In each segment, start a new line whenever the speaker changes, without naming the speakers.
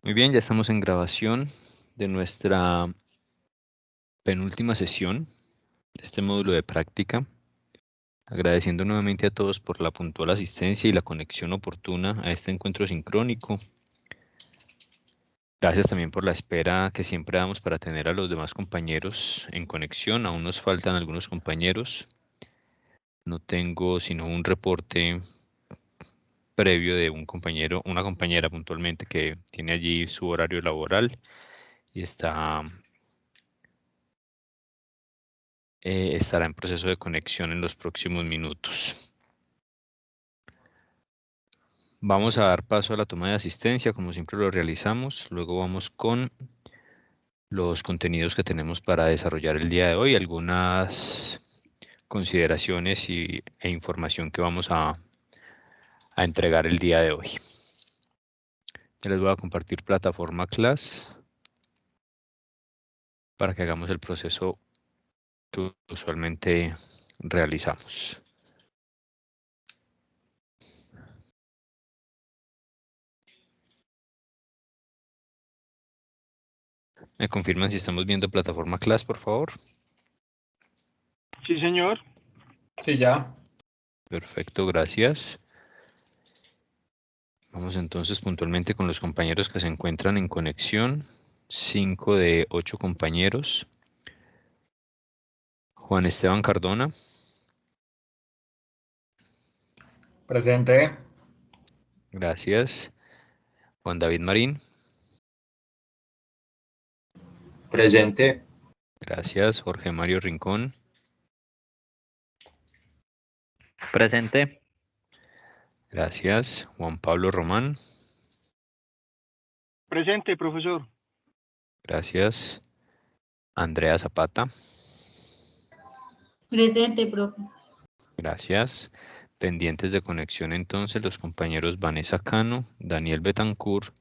Muy bien, ya estamos en grabación de nuestra penúltima sesión de este módulo de práctica. Agradeciendo nuevamente a todos por la puntual asistencia y la conexión oportuna a este encuentro sincrónico. Gracias también por la espera que siempre damos para tener a los demás compañeros en conexión. Aún nos faltan algunos compañeros. No tengo sino un reporte previo de un compañero, una compañera puntualmente que tiene allí su horario laboral y estará en proceso de conexión en los próximos minutos. Vamos a dar paso a la toma de asistencia, como siempre lo realizamos. Luego vamos con los contenidos que tenemos para desarrollar el día de hoy, algunas consideraciones e información que vamos a entregar el día de hoy. Ya les voy a compartir plataforma Class para que hagamos el proceso que usualmente realizamos. ¿Me confirman si estamos viendo plataforma Class, por favor?
Sí, señor.
Sí, ya.
Perfecto, gracias. Vamos entonces puntualmente con los compañeros que se encuentran en conexión. 5 de 8 compañeros. Juan Esteban Cardona.
Presente.
Gracias. Juan David Marín.
Presente.
Gracias. Jorge Mario Rincón.
Presente.
Gracias. Juan Pablo Román.
Presente, profesor.
Gracias. Andrea Zapata.
Presente, profe.
Gracias. Pendientes de conexión entonces los compañeros Vanessa Cano, Daniel Betancourt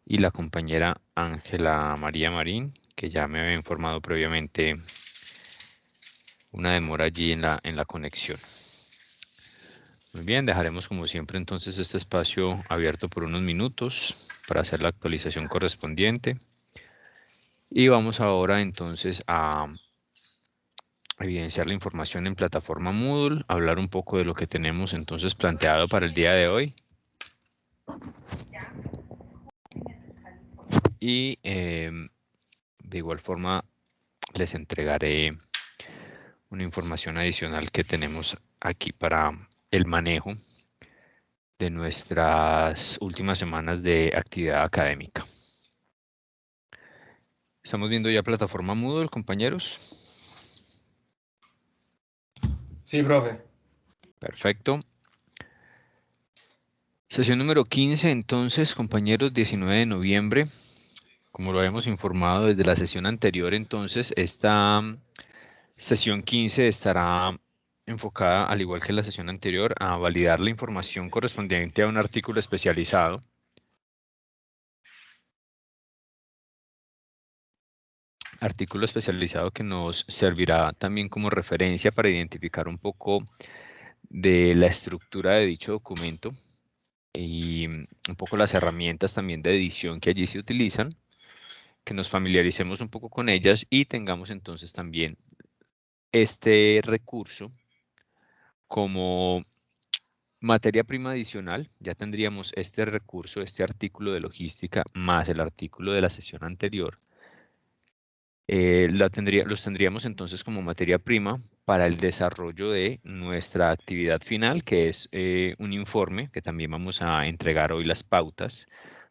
y la compañera Ángela María Marín, que ya me había informado previamente una demora allí en la conexión. Muy bien, dejaremos como siempre entonces este espacio abierto por unos minutos para hacer la actualización correspondiente. Y vamos ahora entonces a evidenciar la información en plataforma Moodle, hablar un poco de lo que tenemos entonces planteado para el día de hoy. Y de igual forma les entregaré una información adicional que tenemos aquí para el manejo de nuestras últimas semanas de actividad académica. ¿Estamos viendo ya plataforma Moodle, compañeros?
Sí, profe.
Perfecto. Sesión número 15, entonces, compañeros, 19 de noviembre. Como lo habíamos informado desde la sesión anterior, entonces, esta sesión 15 estará enfocada, al igual que la sesión anterior, a validar la información correspondiente a un artículo especializado. Artículo especializado que nos servirá también como referencia para identificar un poco de la estructura de dicho documento y un poco las herramientas también de edición que allí se utilizan, que nos familiaricemos un poco con ellas y tengamos entonces también este recurso como materia prima adicional. Ya tendríamos este recurso, este artículo de logística más el artículo de la sesión anterior. Los tendríamos entonces como materia prima para el desarrollo de nuestra actividad final, que es un informe que también vamos a entregar hoy las pautas.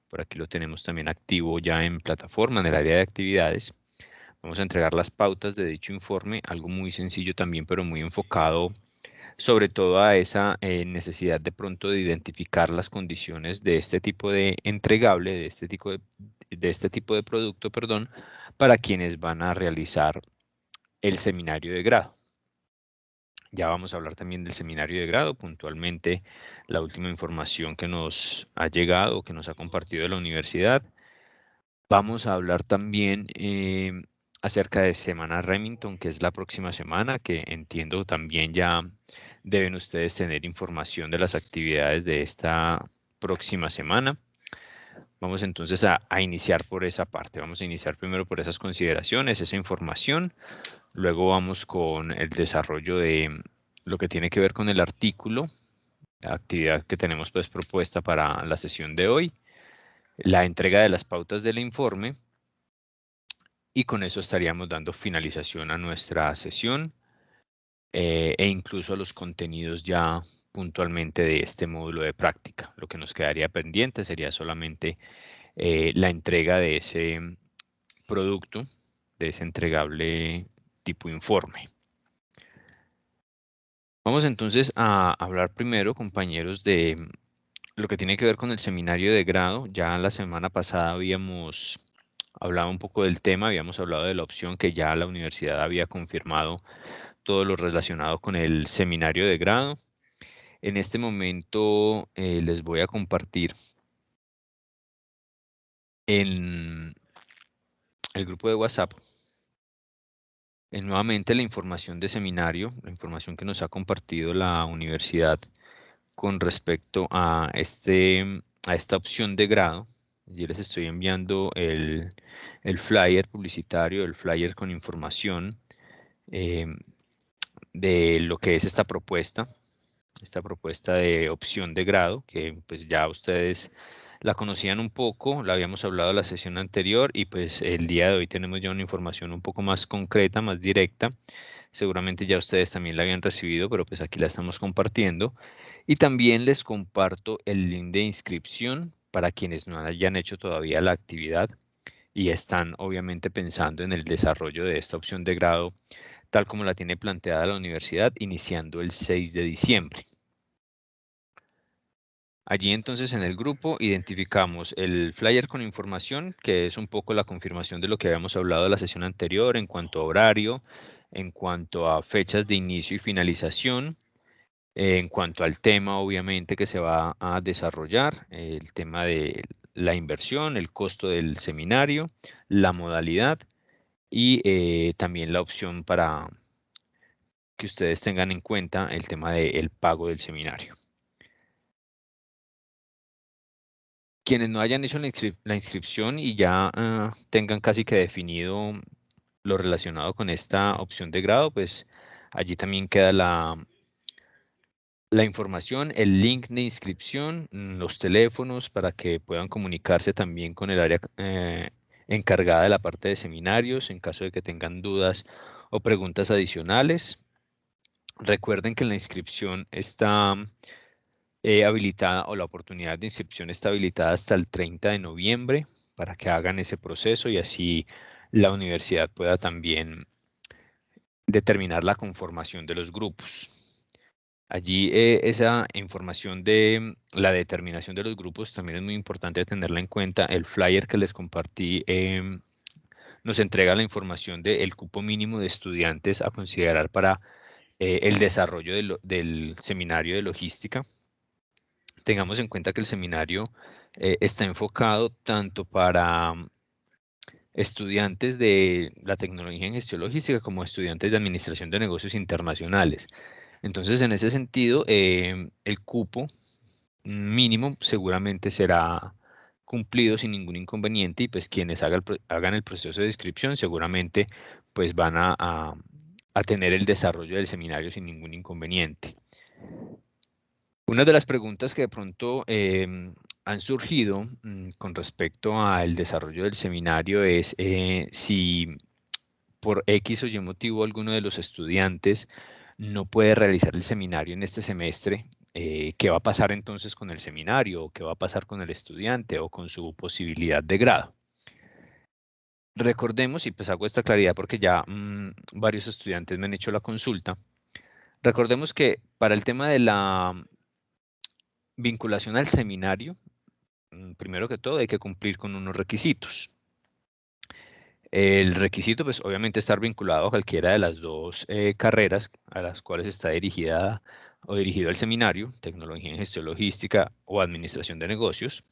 Por aquí lo tenemos también activo ya en plataforma, en el área de actividades. Vamos a entregar las pautas de dicho informe, algo muy sencillo también, pero muy enfocado sobre todo a esa necesidad de pronto de identificar las condiciones de este tipo de entregable, de este tipo de producto, perdón, para quienes van a realizar el seminario de grado. Ya vamos a hablar también del seminario de grado, puntualmente la última información que nos ha llegado, que nos ha compartido de la universidad. Vamos a hablar también acerca de Semana Remington, que es la próxima semana, que entiendo también ya deben ustedes tener información de las actividades de esta próxima semana. Vamos entonces a iniciar por esa parte. Vamos a iniciar primero por esas consideraciones, esa información. Luego vamos con el desarrollo de lo que tiene que ver con el artículo, la actividad que tenemos pues propuesta para la sesión de hoy, la entrega de las pautas del informe, y con eso estaríamos dando finalización a nuestra sesión e incluso a los contenidos ya puntualmente de este módulo de práctica. Lo que nos quedaría pendiente sería solamente la entrega de ese producto, de ese entregable tipo informe. Vamos entonces a hablar primero, compañeros, de lo que tiene que ver con el seminario de grado. Ya la semana pasada habíamos hablado un poco del tema, habíamos hablado de la opción que ya la universidad había confirmado todo lo relacionado con el seminario de grado. En este momento les voy a compartir en el grupo de WhatsApp nuevamente la información de seminario, la información que nos ha compartido la universidad con respecto a esta opción de grado. Yo les estoy enviando el flyer publicitario, el flyer con información de lo que es esta propuesta de opción de grado, que pues ya ustedes la conocían un poco, la habíamos hablado en la sesión anterior, y pues el día de hoy tenemos ya una información un poco más concreta, más directa. Seguramente ya ustedes también la habían recibido, pero pues aquí la estamos compartiendo. Y también les comparto el link de inscripción para quienes no hayan hecho todavía la actividad y están obviamente pensando en el desarrollo de esta opción de grado tal como la tiene planteada la universidad, iniciando el 6 de diciembre. Allí entonces en el grupo identificamos el flyer con información, que es un poco la confirmación de lo que habíamos hablado en la sesión anterior en cuanto a horario, en cuanto a fechas de inicio y finalización, en cuanto al tema obviamente que se va a desarrollar, el tema de la inversión, el costo del seminario, la modalidad y también la opción para que ustedes tengan en cuenta el tema del pago del seminario. Quienes no hayan hecho la inscripción y ya tengan casi que definido lo relacionado con esta opción de grado, pues allí también queda la información, el link de inscripción, los teléfonos para que puedan comunicarse también con el área encargada de la parte de seminarios en caso de que tengan dudas o preguntas adicionales. Recuerden que la inscripción está habilitada, o la oportunidad de inscripción está habilitada hasta el 30 de noviembre para que hagan ese proceso y así la universidad pueda también determinar la conformación de los grupos. Allí esa información de la determinación de los grupos también es muy importante tenerla en cuenta. El flyer que les compartí nos entrega la información del cupo mínimo de estudiantes a considerar para el desarrollo del seminario de logística. Tengamos en cuenta que el seminario está enfocado tanto para estudiantes de la tecnología en gestión logística como estudiantes de administración de negocios internacionales. Entonces, en ese sentido, el cupo mínimo seguramente será cumplido sin ningún inconveniente y pues quienes hagan el proceso de inscripción seguramente pues van a tener el desarrollo del seminario sin ningún inconveniente. Una de las preguntas que de pronto han surgido con respecto al desarrollo del seminario es si por X o Y motivo alguno de los estudiantes no puede realizar el seminario en este semestre, ¿qué va a pasar entonces con el seminario? ¿O qué va a pasar con el estudiante o con su posibilidad de grado? Recordemos, y pues hago esta claridad porque ya varios estudiantes me han hecho la consulta, recordemos que para el tema de la vinculación al seminario, primero que todo hay que cumplir con unos requisitos. El requisito, pues obviamente estar vinculado a cualquiera de las dos carreras a las cuales está dirigida o dirigido el seminario, tecnología en gestión logística o administración de negocios.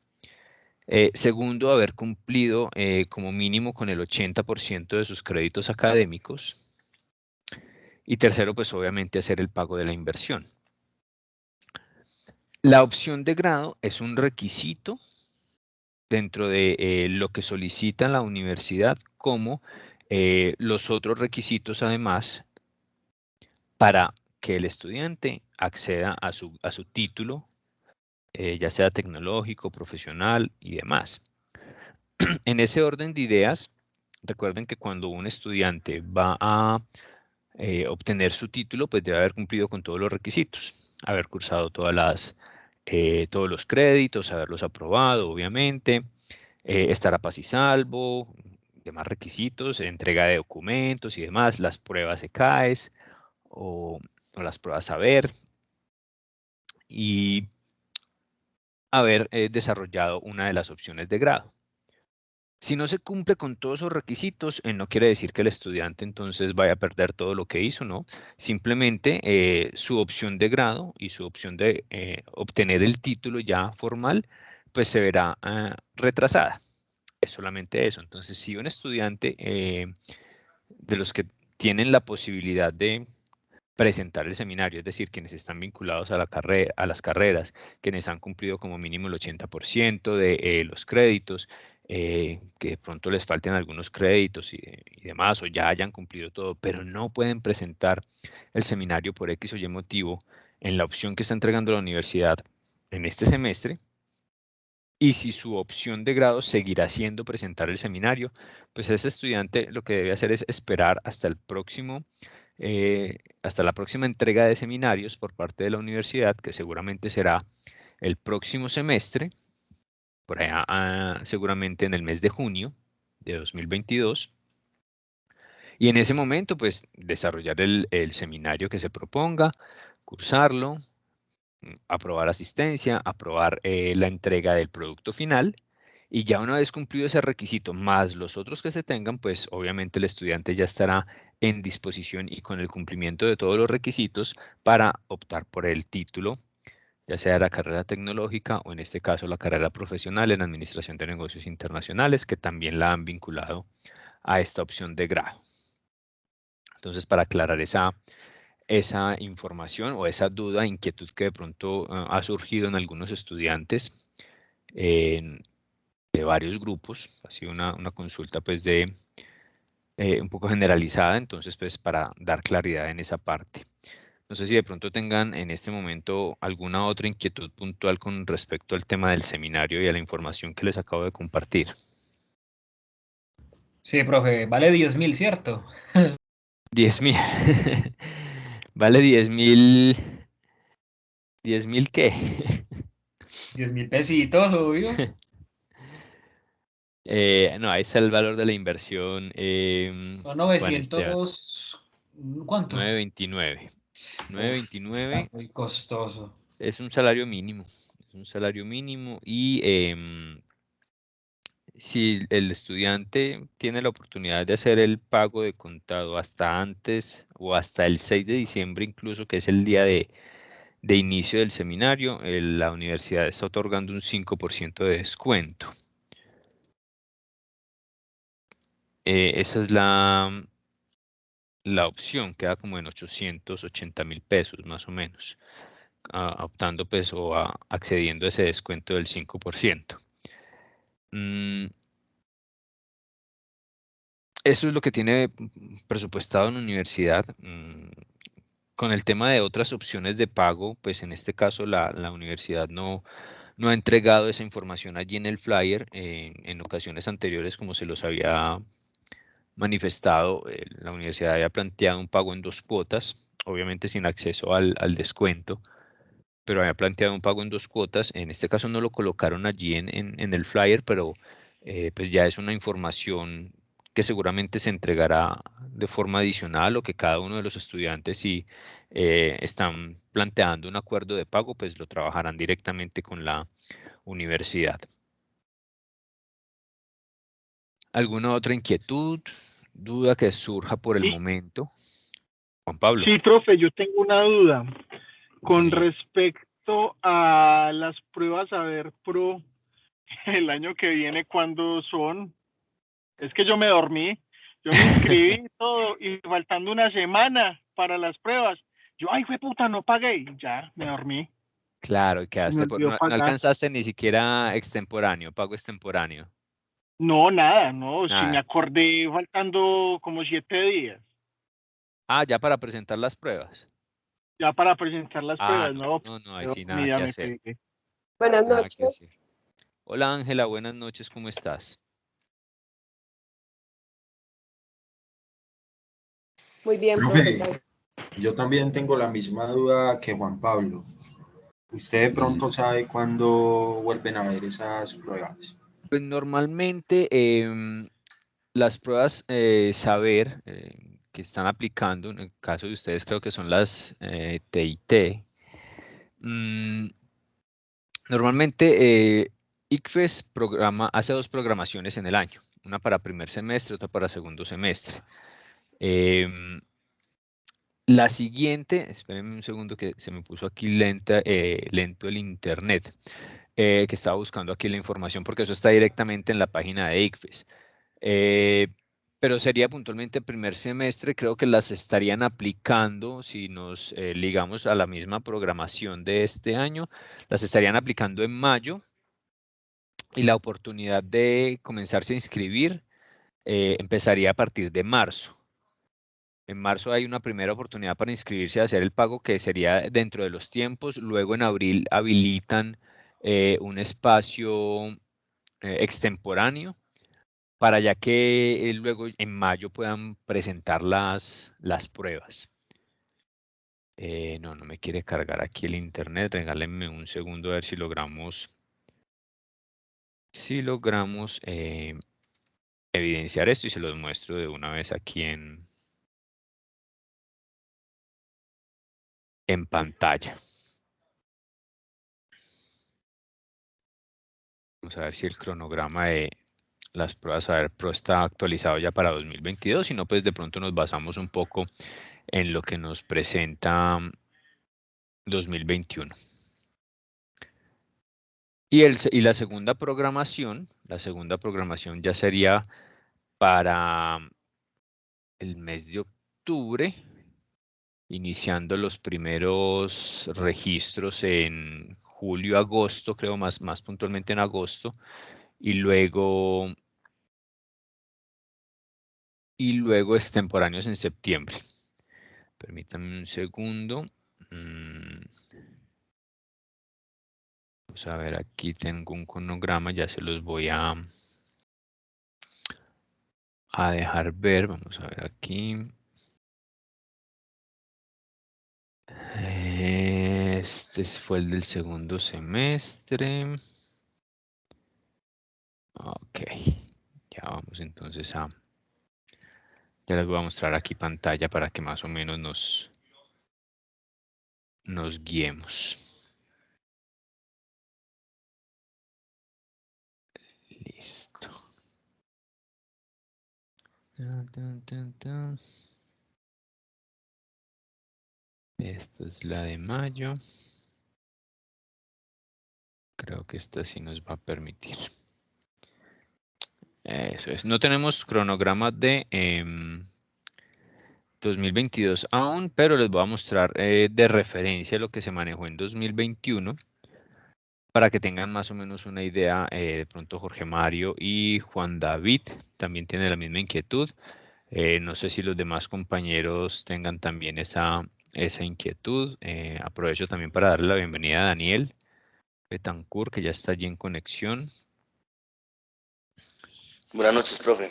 Segundo, haber cumplido como mínimo con el 80% de sus créditos académicos. Y tercero, pues obviamente hacer el pago de la inversión. La opción de grado es un requisito dentro de lo que solicita la universidad, como los otros requisitos además para que el estudiante acceda a su título, ya sea tecnológico, profesional y demás. En ese orden de ideas, recuerden que cuando un estudiante va a obtener su título, pues debe haber cumplido con todos los requisitos, haber cursado todos los créditos, haberlos aprobado, obviamente, estar a paz y salvo, demás requisitos, entrega de documentos y demás, las pruebas ECAES o las pruebas saber, y haber desarrollado una de las opciones de grado. Si no se cumple con todos esos requisitos, no quiere decir que el estudiante entonces vaya a perder todo lo que hizo, ¿no? Simplemente su opción de grado y su opción de obtener el título ya formal, pues se verá retrasada. Es solamente eso. Entonces, si un estudiante de los que tienen la posibilidad de presentar el seminario, es decir, quienes están vinculados a las carreras, quienes han cumplido como mínimo el 80% de los créditos, que de pronto les falten algunos créditos y demás, o ya hayan cumplido todo, pero no pueden presentar el seminario por X o Y motivo en la opción que está entregando la universidad en este semestre. Y si su opción de grado seguirá siendo presentar el seminario, pues ese estudiante lo que debe hacer es esperar hasta hasta la próxima entrega de seminarios por parte de la universidad, que seguramente será el próximo semestre, por allá seguramente en el mes de junio de 2022. Y en ese momento, pues, desarrollar el seminario que se proponga, cursarlo, aprobar asistencia, aprobar la entrega del producto final, y ya una vez cumplido ese requisito, más los otros que se tengan, pues obviamente el estudiante ya estará en disposición y con el cumplimiento de todos los requisitos para optar por el título, ya sea la carrera tecnológica o en este caso la carrera profesional en Administración de Negocios Internacionales, que también la han vinculado a esta opción de grado. Entonces, para aclarar esa información o esa duda, inquietud que de pronto ha surgido en algunos estudiantes de varios grupos, ha sido una consulta pues un poco generalizada, entonces pues para dar claridad en esa parte. No sé si de pronto tengan en este momento alguna otra inquietud puntual con respecto al tema del seminario y a la información que les acabo de compartir.
Sí, profe, vale 10.000, ¿cierto?
10.000. Vale 10.000. ¿10.000 qué?
10.000 pesitos, obvio.
No, ahí está el valor de la inversión.
Son
Juan Esteban,
900, ¿cuánto?
9.29.
Uf, está
9.29
muy costoso.
es un salario mínimo. Es un salario mínimo y si el estudiante tiene la oportunidad de hacer el pago de contado hasta antes o hasta el 6 de diciembre incluso, que es el día de inicio del seminario, la universidad está otorgando un 5% de descuento. Esa es la opción, queda como en 880.000 pesos más o menos, optando pues o accediendo a ese descuento del 5%. Eso es lo que tiene presupuestado en la universidad. Con el tema de otras opciones de pago, pues en este caso la universidad no ha entregado esa información allí en el flyer. En ocasiones anteriores, como se los había manifestado, la universidad había planteado un pago en 2 cuotas, obviamente sin acceso al descuento, pero había planteado un pago en 2 cuotas. En este caso no lo colocaron allí en el flyer, pero pues ya es una información que seguramente se entregará de forma adicional, o que cada uno de los estudiantes, si están planteando un acuerdo de pago, pues lo trabajarán directamente con la universidad. ¿Alguna otra inquietud, duda que surja por el momento? Juan Pablo.
Sí, profe, yo tengo una duda con
señor.
respecto a las pruebas Saber Pro el año que viene. ¿Cuándo son? Es que yo me dormí, yo me inscribí todo y faltando una semana para las pruebas, yo, ay, fue puta, no pagué, y ya me dormí.
Claro, y
Se me
quedaste
olvidó
no
pagar.
alcanzaste ni siquiera extemporáneo, pago extemporáneo.
No, nada, no, sí me
Nada.
acordé faltando como 7 días.
Ah, ya para presentar las pruebas.
Ya para presentar las
Ah,
pruebas,
no,
no,
no, no, ahí
qué
sí nada
dormida
que
me
hacer.
pegué.
Buenas
Nada que hacer.
noches.
Hola Ángela, buenas noches, ¿cómo estás?
Muy bien, profe.
Profe, yo también tengo la misma duda que Juan Pablo. ¿Usted de pronto sabe cuándo vuelven a ver esas pruebas?
Pues normalmente las pruebas saber que están aplicando, en el caso de ustedes creo que son las TIT. Normalmente ICFES hace dos programaciones en el año, una para primer semestre, otra para segundo semestre. La siguiente, espérenme un segundo que se me puso aquí lento el internet, que estaba buscando aquí la información porque eso está directamente en la página de ICFES. Pero sería puntualmente primer semestre, creo que las estarían aplicando, si nos ligamos a la misma programación de este año, las estarían aplicando en mayo y la oportunidad de comenzarse a inscribir empezaría a partir de marzo. En marzo hay una primera oportunidad para inscribirse a hacer el pago que sería dentro de los tiempos. Luego en abril habilitan un espacio extemporáneo para ya que luego en mayo puedan presentar las pruebas. No me quiere cargar aquí el internet. Regálenme un segundo a ver si logramos evidenciar esto y se los muestro de una vez aquí en pantalla. Vamos a ver si el cronograma de las pruebas a ver Pro está actualizado ya para 2022, si no pues de pronto nos basamos un poco en lo que nos presenta 2021. Y la segunda programación ya sería para el mes de octubre, iniciando los primeros registros en julio, agosto, creo más puntualmente en agosto, y luego extemporáneos en septiembre. Permítanme un segundo. Vamos a ver, aquí tengo un cronograma, ya se los voy a dejar ver. Vamos a ver aquí. Este fue el del segundo semestre. Ok, ya vamos entonces ya les voy a mostrar aquí pantalla para que más o menos nos guiemos. Listo. Esta es la de mayo. Creo que esta sí nos va a permitir. Eso es. No tenemos cronograma de 2022 aún, pero les voy a mostrar de referencia lo que se manejó en 2021 para que tengan más o menos una idea. De pronto Jorge Mario y Juan David también tienen la misma inquietud. No sé si los demás compañeros tengan también esa inquietud. Aprovecho también para darle la bienvenida a Daniel Betancourt, que ya está allí en conexión.
Buenas noches, profe.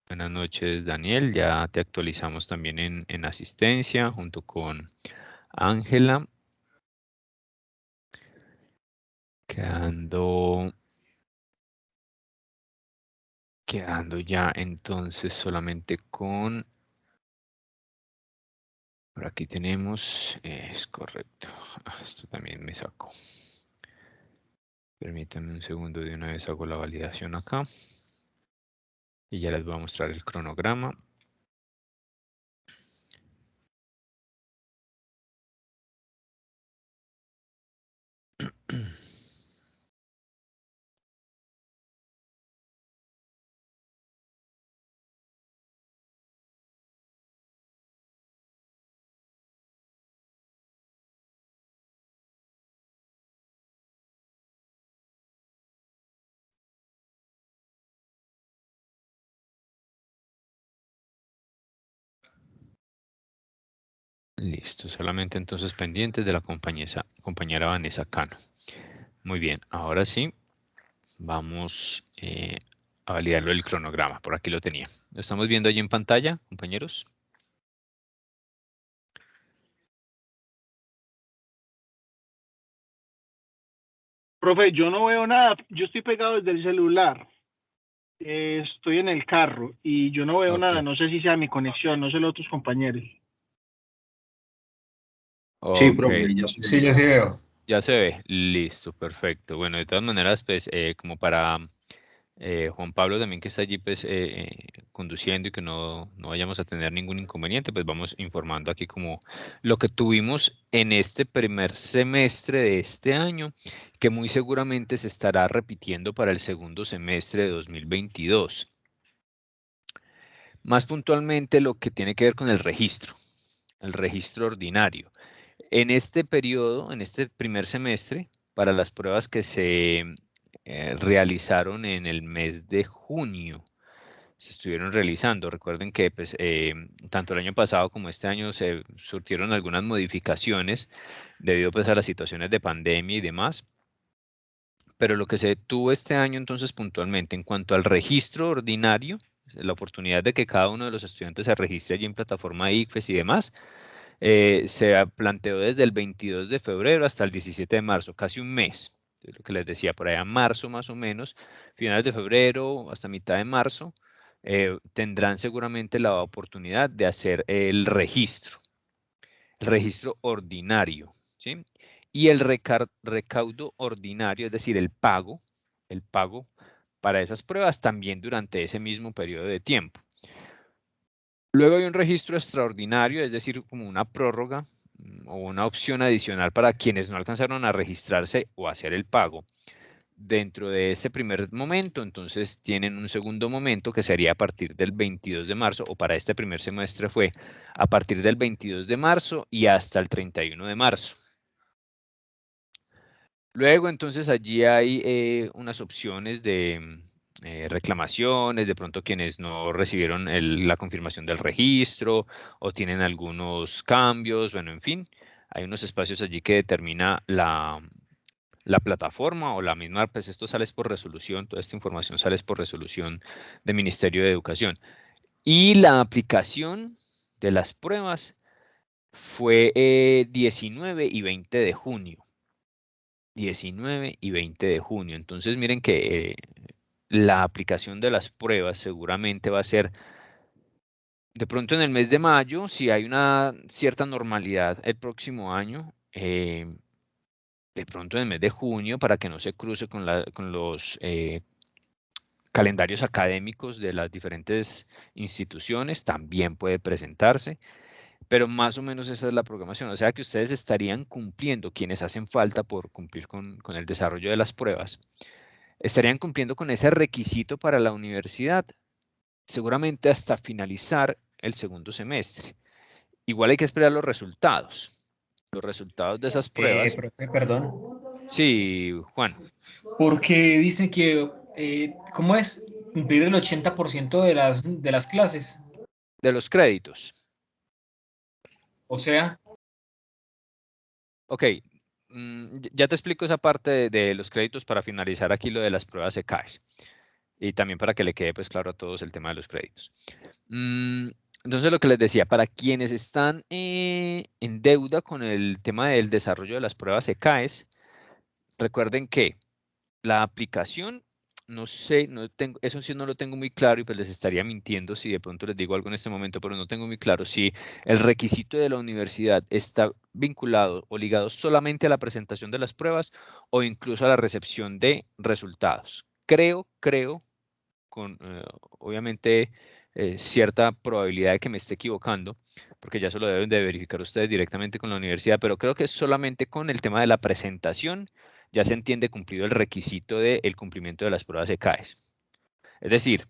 Buenas noches, Daniel. Ya te actualizamos también en asistencia junto con Ángela. Quedando ya entonces solamente con... Por aquí tenemos... Es correcto. Esto también me sacó. Permítanme un segundo, de una vez hago la validación acá. Y ya les voy a mostrar el cronograma. Listo, solamente entonces pendientes de la compañera Vanessa Cano. Muy bien, ahora sí, vamos a validarlo el cronograma. Por aquí lo tenía. ¿Lo estamos viendo allí en pantalla, compañeros?
Profe, yo no veo nada, yo estoy pegado desde el celular, estoy en el carro y yo no veo
Ok.
nada, no sé si sea mi conexión, no sé los otros compañeros.
Sí,
Ok,
profe, ya se
Sí, yo sí veo.
ya se ve. Listo, perfecto. Bueno, de todas maneras, pues, como para Juan Pablo también que está allí, pues, conduciendo y que no vayamos a tener ningún inconveniente, pues vamos informando aquí como lo que tuvimos en este primer semestre de este año, que muy seguramente se estará repitiendo para el segundo semestre de 2022. Más puntualmente lo que tiene que ver con el registro ordinario. En este periodo, en este primer semestre, para las pruebas que se realizaron en el mes de junio, se estuvieron realizando. Recuerden que pues, tanto el año pasado como este año se surtieron algunas modificaciones debido pues, a las situaciones de pandemia y demás. Pero lo que se tuvo este año entonces puntualmente en cuanto al registro ordinario, la oportunidad de que cada uno de los estudiantes se registre allí en plataforma ICFES y demás, se planteó desde el 22 de febrero hasta el 17 de marzo, casi un mes. Entonces, lo que les decía, por allá en marzo más o menos, finales de febrero hasta mitad de marzo, tendrán seguramente la oportunidad de hacer el registro ordinario, ¿sí? Y el recaudo ordinario, es decir, el pago para esas pruebas también durante ese mismo periodo de tiempo. Luego hay un registro extraordinario, es decir, como una prórroga o una opción adicional para quienes no alcanzaron a registrarse o hacer el pago. Dentro de ese primer momento, entonces tienen un segundo momento que sería a partir del 22 de marzo, o para este primer semestre fue a partir del 22 de marzo y hasta el 31 de marzo. Luego, entonces, allí hay unas opciones de reclamaciones, de pronto quienes no recibieron la confirmación del registro o tienen algunos cambios, bueno, en fin, hay unos espacios allí que determina la plataforma o la misma, pues esto sale por resolución, toda esta información sale por resolución del Ministerio de Educación. Y la aplicación de las pruebas fue 19 y 20 de junio. 19 y 20 de junio. Entonces, miren que la aplicación de las pruebas seguramente va a ser de pronto en el mes de mayo, si hay una cierta normalidad el próximo año, de pronto en el mes de junio, para que no se cruce con los calendarios académicos de las diferentes instituciones, también puede presentarse. Pero más o menos esa es la programación. O sea que ustedes estarían cumpliendo, quienes hacen falta por cumplir con el desarrollo de las pruebas, estarían cumpliendo con ese requisito para la universidad, seguramente hasta finalizar el segundo semestre. Igual hay que esperar los resultados. Los resultados de esas pruebas.
Profe, perdón.
Sí, Juan.
Porque dicen que, ¿cómo es? Cumplir el 80% de las clases.
De los créditos.
O sea,
Ok. Ya te explico esa parte de los créditos para finalizar aquí lo de las pruebas ECAES. Y también para que le quede pues claro a todos el tema de los créditos. Entonces lo que les decía, para quienes están en deuda con el tema del desarrollo de las pruebas ECAES, recuerden que la aplicación, no sé, eso sí no lo tengo muy claro y pues les estaría mintiendo si de pronto les digo algo en este momento, pero no tengo muy claro si el requisito de la universidad está vinculado o ligado solamente a la presentación de las pruebas o incluso a la recepción de resultados. Creo, con obviamente cierta probabilidad de que me esté equivocando, porque ya eso lo deben de verificar ustedes directamente con la universidad, pero creo que solamente con el tema de la presentación ya se entiende cumplido el requisito del cumplimiento de las pruebas ECAES. Es decir,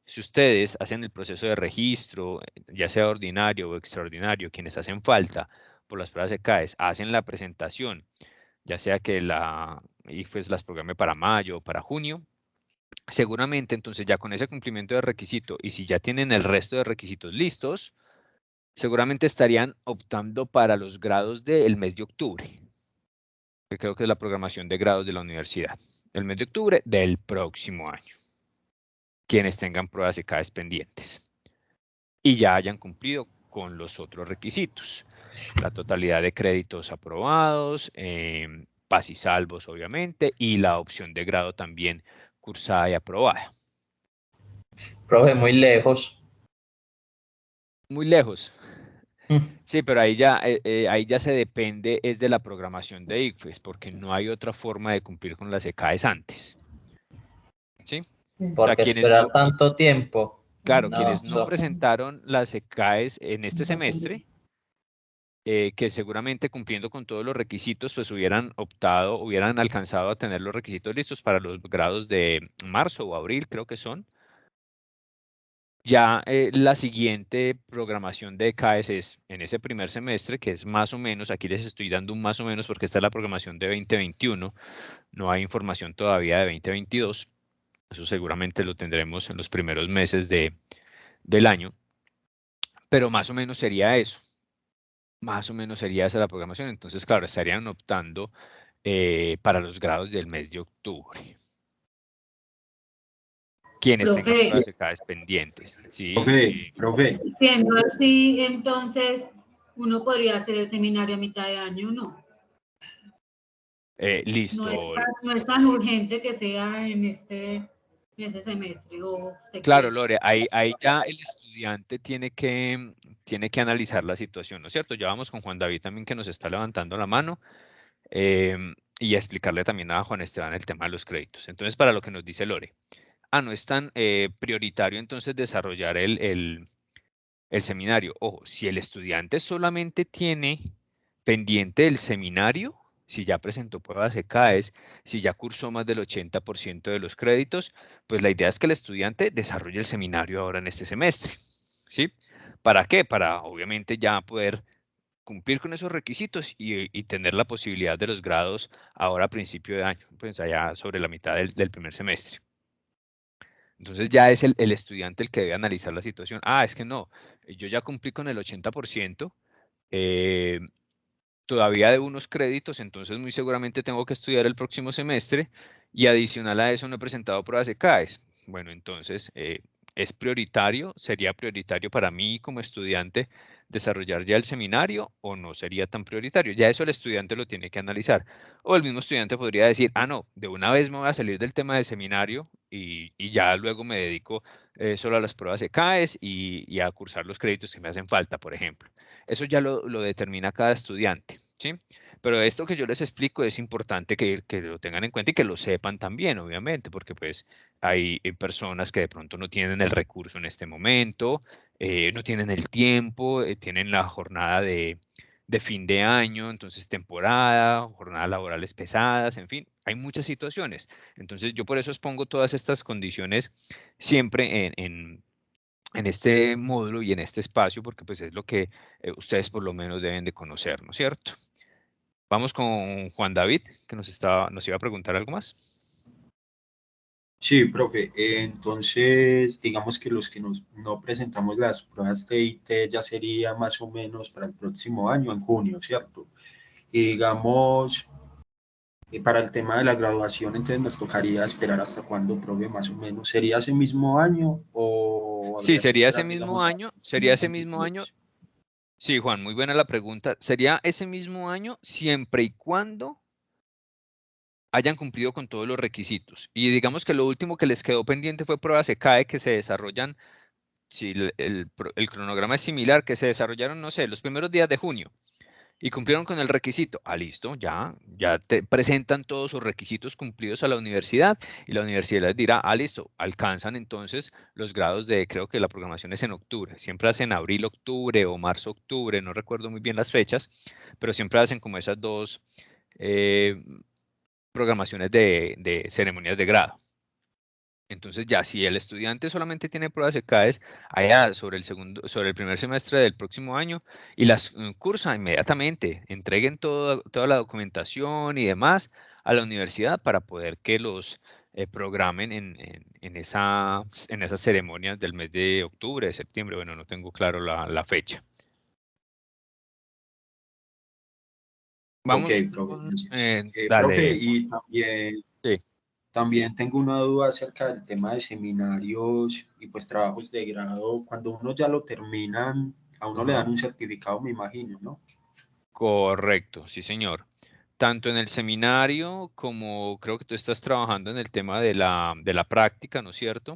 si ustedes hacen el proceso de registro, ya sea ordinario o extraordinario, quienes hacen falta por las pruebas ECAES, hacen la presentación, ya sea que la IFES las programe para mayo o para junio, seguramente entonces ya con ese cumplimiento de requisito y si ya tienen el resto de requisitos listos, seguramente estarían optando para los grados del mes de octubre, que creo que es la programación de grados de la universidad. El mes de octubre del próximo año. Quienes tengan pruebas de CAES pendientes y ya hayan cumplido con los otros requisitos. La totalidad de créditos aprobados, paz y salvos obviamente, y la opción de grado también cursada y aprobada.
Profe, muy lejos.
Muy lejos.
Mm.
Sí, pero ahí ya se depende es de la programación de ICFES, porque no hay otra forma de cumplir con las ECAES antes. ¿Sí?
Porque
quienes
esperar
no,
tanto tiempo.
claro,
No,
quienes no
eso-
presentaron las ECAES en este semestre, que seguramente cumpliendo con todos los requisitos, pues hubieran alcanzado a tener los requisitos listos para los grados de marzo o abril, creo que son. Ya la siguiente programación de ECAES es en ese primer semestre, que es más o menos, aquí les estoy dando un más o menos porque esta es la programación de 2021, no hay información todavía de 2022, eso seguramente lo tendremos en los primeros meses del año, pero más o menos sería eso. Más o menos sería esa la programación. Entonces, claro, estarían optando para los grados del mes de octubre. Quienes tengan
Profe,
pruebas de CAES pendientes. Sí,
Profe,
siendo así, entonces uno podría hacer el seminario a mitad de año, ¿no?
listo.
No es tan urgente que sea en ese semestre. ¿O usted
Claro,
qué
Lore, ahí ya el estudiante tiene que analizar la situación, ¿no es cierto? Ya vamos con Juan David también que nos está levantando la mano y explicarle también a Juan Esteban el tema de los créditos. Entonces, para lo que nos dice Lore, no es tan prioritario entonces desarrollar el seminario. Ojo, si el estudiante solamente tiene pendiente el seminario, si ya presentó pruebas de CAES, si ya cursó más del 80% de los créditos, pues la idea es que el estudiante desarrolle el seminario ahora en este semestre. ¿Sí? ¿Para qué? Para obviamente ya poder cumplir con esos requisitos y tener la posibilidad de los grados ahora a principio de año, pues allá sobre la mitad del primer semestre. Entonces ya es el estudiante el que debe analizar la situación. Es que no, yo ya cumplí con el 80%, todavía de unos créditos, entonces muy seguramente tengo que estudiar el próximo semestre y adicional a eso no he presentado pruebas de CAES. Bueno, entonces es prioritario, sería prioritario para mí como estudiante desarrollar ya el seminario o no sería tan prioritario. Ya eso el estudiante lo tiene que analizar. O el mismo estudiante podría decir, no, de una vez me voy a salir del tema del seminario y ya luego me dedico solo a las pruebas de CAES y a cursar los créditos que me hacen falta, por ejemplo. Eso ya lo determina cada estudiante, ¿sí? Pero esto que yo les explico es importante que lo tengan en cuenta y que lo sepan también, obviamente, porque pues hay personas que de pronto no tienen el recurso en este momento, no tienen el tiempo, tienen la jornada de fin de año, entonces temporada, jornadas laborales pesadas, en fin, hay muchas situaciones. Entonces yo por eso expongo todas estas condiciones siempre en este módulo y en este espacio, porque pues es lo que ustedes por lo menos deben de conocer, ¿no es cierto? Vamos con Juan David, que nos iba a preguntar algo más.
Sí, profe. Entonces, digamos que los que no presentamos las pruebas TIT ya sería más o menos para el próximo año, en junio, ¿cierto? Y digamos, para el tema de la graduación, entonces nos tocaría esperar hasta cuándo, profe, más o menos. ¿Sería ese mismo año o
Sí,
habría que
sería ese
esperar,
mismo
digamos, hasta
año,
que
sería
tengan
ese mismo año.
22?
Sí, Juan, muy buena la pregunta. Sería ese mismo año siempre y cuando hayan cumplido con todos los requisitos. Y digamos que lo último que les quedó pendiente fue pruebas ECAE que se desarrollan, si el cronograma es similar, que se desarrollaron, no sé, los primeros días de junio. Y cumplieron con el requisito. Listo, ya te presentan todos sus requisitos cumplidos a la universidad y la universidad les dirá, listo, alcanzan entonces los grados de, creo que la programación es en octubre, siempre hacen abril, octubre o marzo, octubre, no recuerdo muy bien las fechas, pero siempre hacen como esas dos programaciones de ceremonias de grado. Entonces ya si el estudiante solamente tiene pruebas de CAES allá sobre el primer semestre del próximo año y las cursa inmediatamente, entreguen toda la documentación y demás a la universidad para poder que los programen en esas ceremonias del mes de octubre, de septiembre, bueno, no tengo claro la fecha. Vamos
Ok, profe,
con,
gracias. Profe,
dale, Juan.
y también,
Sí.
también tengo una duda acerca del tema de seminarios y pues trabajos de grado. Cuando uno ya lo terminan, a uno le
Ajá.
dan un certificado, me imagino, ¿no?
Correcto, sí, señor. Tanto en el seminario como creo que tú estás trabajando en el tema de la práctica, ¿no es cierto?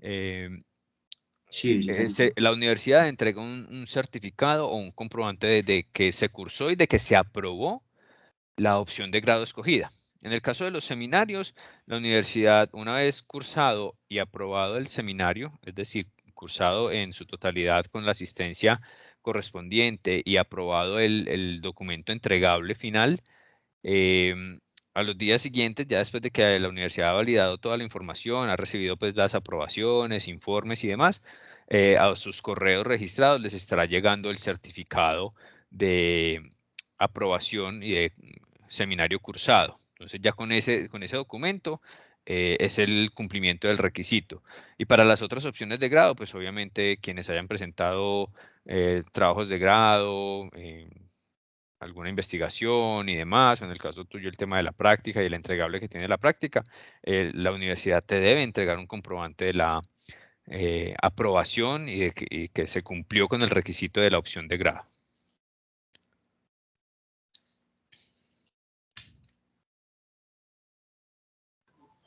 Eh,
Sí, sí, señor.
la universidad entrega un certificado o un comprobante de que se cursó y de que se aprobó la opción de grado escogida. En el caso de los seminarios, la universidad, una vez cursado y aprobado el seminario, es decir, cursado en su totalidad con la asistencia correspondiente y aprobado el documento entregable final, a los días siguientes, ya después de que la universidad ha validado toda la información, ha recibido pues las aprobaciones, informes y demás, a sus correos registrados les estará llegando el certificado de aprobación y de seminario cursado. Entonces ya con ese documento es el cumplimiento del requisito. Y para las otras opciones de grado, pues obviamente quienes hayan presentado trabajos de grado, alguna investigación y demás, o en el caso tuyo el tema de la práctica y el entregable que tiene la práctica, la universidad te debe entregar un comprobante de la aprobación y que se cumplió con el requisito de la opción de grado.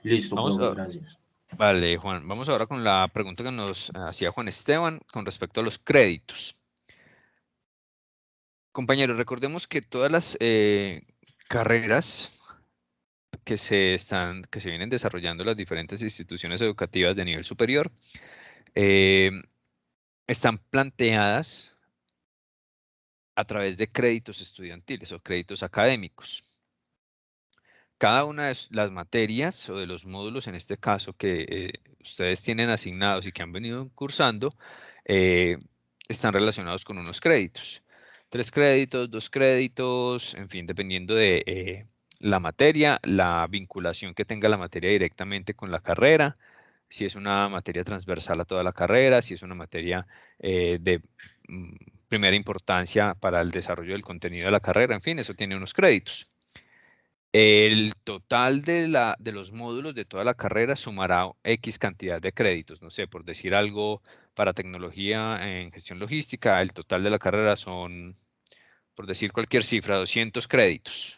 Listo,
Vamos
profe,
a-
gracias.
vale, Juan, vamos ahora con la pregunta que nos hacía Juan Esteban con respecto a los créditos. Compañeros, recordemos que todas las carreras que que se vienen desarrollando en las diferentes instituciones educativas de nivel superior eh, están planteadas a través de créditos estudiantiles o créditos académicos. Cada una de las materias o de los módulos, en este caso, que ustedes tienen asignados y que han venido cursando, eh, están relacionados con unos créditos. 3 créditos, 2 créditos, en fin, dependiendo de la materia, la vinculación que tenga la materia directamente con la carrera, si es una materia transversal a toda la carrera, si es una materia de mm, primera importancia para el desarrollo del contenido de la carrera, en fin, eso tiene unos créditos. El total de los módulos de toda la carrera sumará X cantidad de créditos. No sé, por decir algo, para tecnología en gestión logística, el total de la carrera son, por decir cualquier cifra, 200 créditos.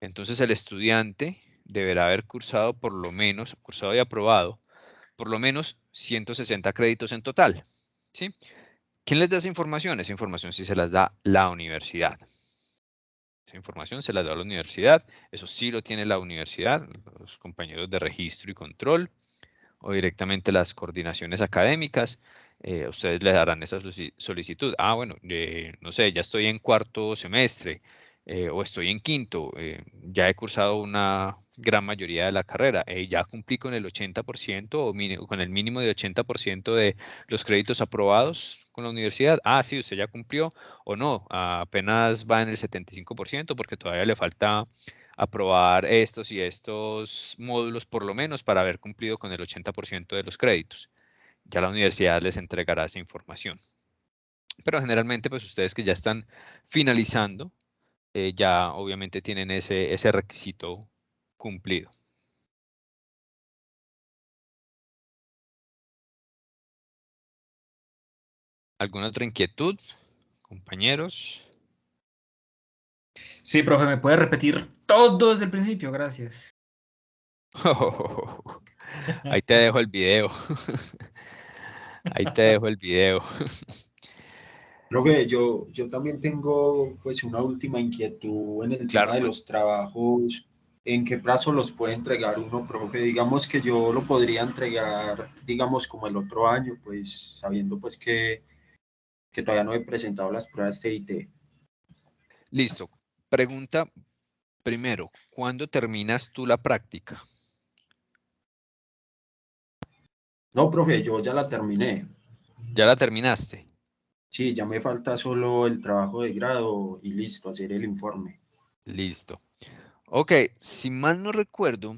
Entonces el estudiante deberá haber cursado por lo menos, cursado y aprobado, por lo menos 160 créditos en total. ¿Sí? ¿Quién les da esa información? Esa información sí se las da la universidad. Esa información se la da a la universidad, eso sí lo tiene la universidad, los compañeros de registro y control, o directamente las coordinaciones académicas. Ustedes le darán esa solicitud. Ah, bueno, no sé, ya estoy en cuarto semestre o estoy en quinto, ya he cursado una gran mayoría de la carrera, ya cumplí con el 80% o con el mínimo de 80% de los créditos aprobados con la universidad. Ah, sí, usted ya cumplió o no, apenas va en el 75% porque todavía le falta aprobar estos y estos módulos por lo menos para haber cumplido con el 80% de los créditos. Ya la universidad les entregará esa información. Pero generalmente, pues ustedes que ya están finalizando, ya obviamente tienen ese requisito cumplido. ¿Alguna otra inquietud, compañeros?
Sí, profe, ¿me puede repetir todo desde el principio? Gracias.
Ahí te dejo el video. Ahí te dejo el video.
Profe, yo también tengo pues una última inquietud en el
Claro,
tema de
Juan.
los trabajos. ¿En qué plazo los puede entregar uno, profe? Digamos que yo lo podría entregar, digamos, como el otro año, pues sabiendo pues que todavía no he presentado las pruebas TIT.
Listo. Pregunta primero, ¿cuándo terminas tú la práctica?
No, profe, yo ya la terminé.
¿Ya la terminaste?
Sí, ya me falta solo el trabajo de grado y listo, hacer el informe.
Listo. Ok, si mal no recuerdo,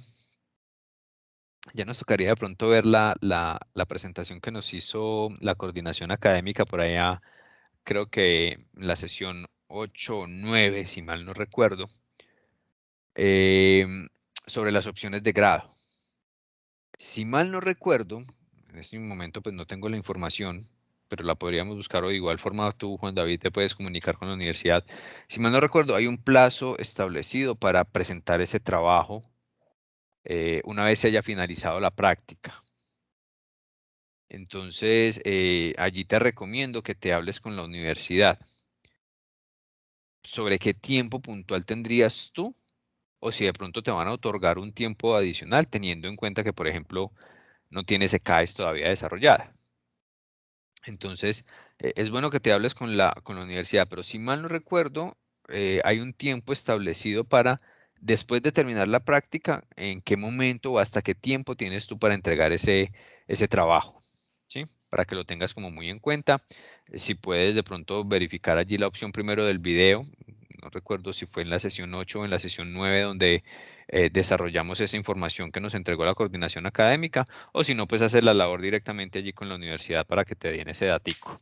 ya nos tocaría de pronto ver la presentación que nos hizo la coordinación académica por allá, creo que en la sesión 8 o 9, si mal no recuerdo, sobre las opciones de grado. Si mal no recuerdo, en este momento pues no tengo la información, pero la podríamos buscar o de igual forma tú, Juan David, te puedes comunicar con la universidad. Si mal no recuerdo, hay un plazo establecido para presentar ese trabajo una vez se haya finalizado la práctica. Entonces, allí te recomiendo que te hables con la universidad sobre qué tiempo puntual tendrías tú o si de pronto te van a otorgar un tiempo adicional, teniendo en cuenta que, por ejemplo, no tienes ECAES todavía desarrollada. Entonces, es bueno que te hables con la universidad, pero si mal no recuerdo, hay un tiempo establecido para, después de terminar la práctica, en qué momento o hasta qué tiempo tienes tú para entregar ese trabajo, ¿sí? Para que lo tengas como muy en cuenta. Si puedes de pronto verificar allí la opción primero del video, no recuerdo si fue en la sesión 8 o en la sesión 9 donde desarrollamos esa información que nos entregó la coordinación académica, o si no, pues hacer la labor directamente allí con la universidad para que te den ese datico.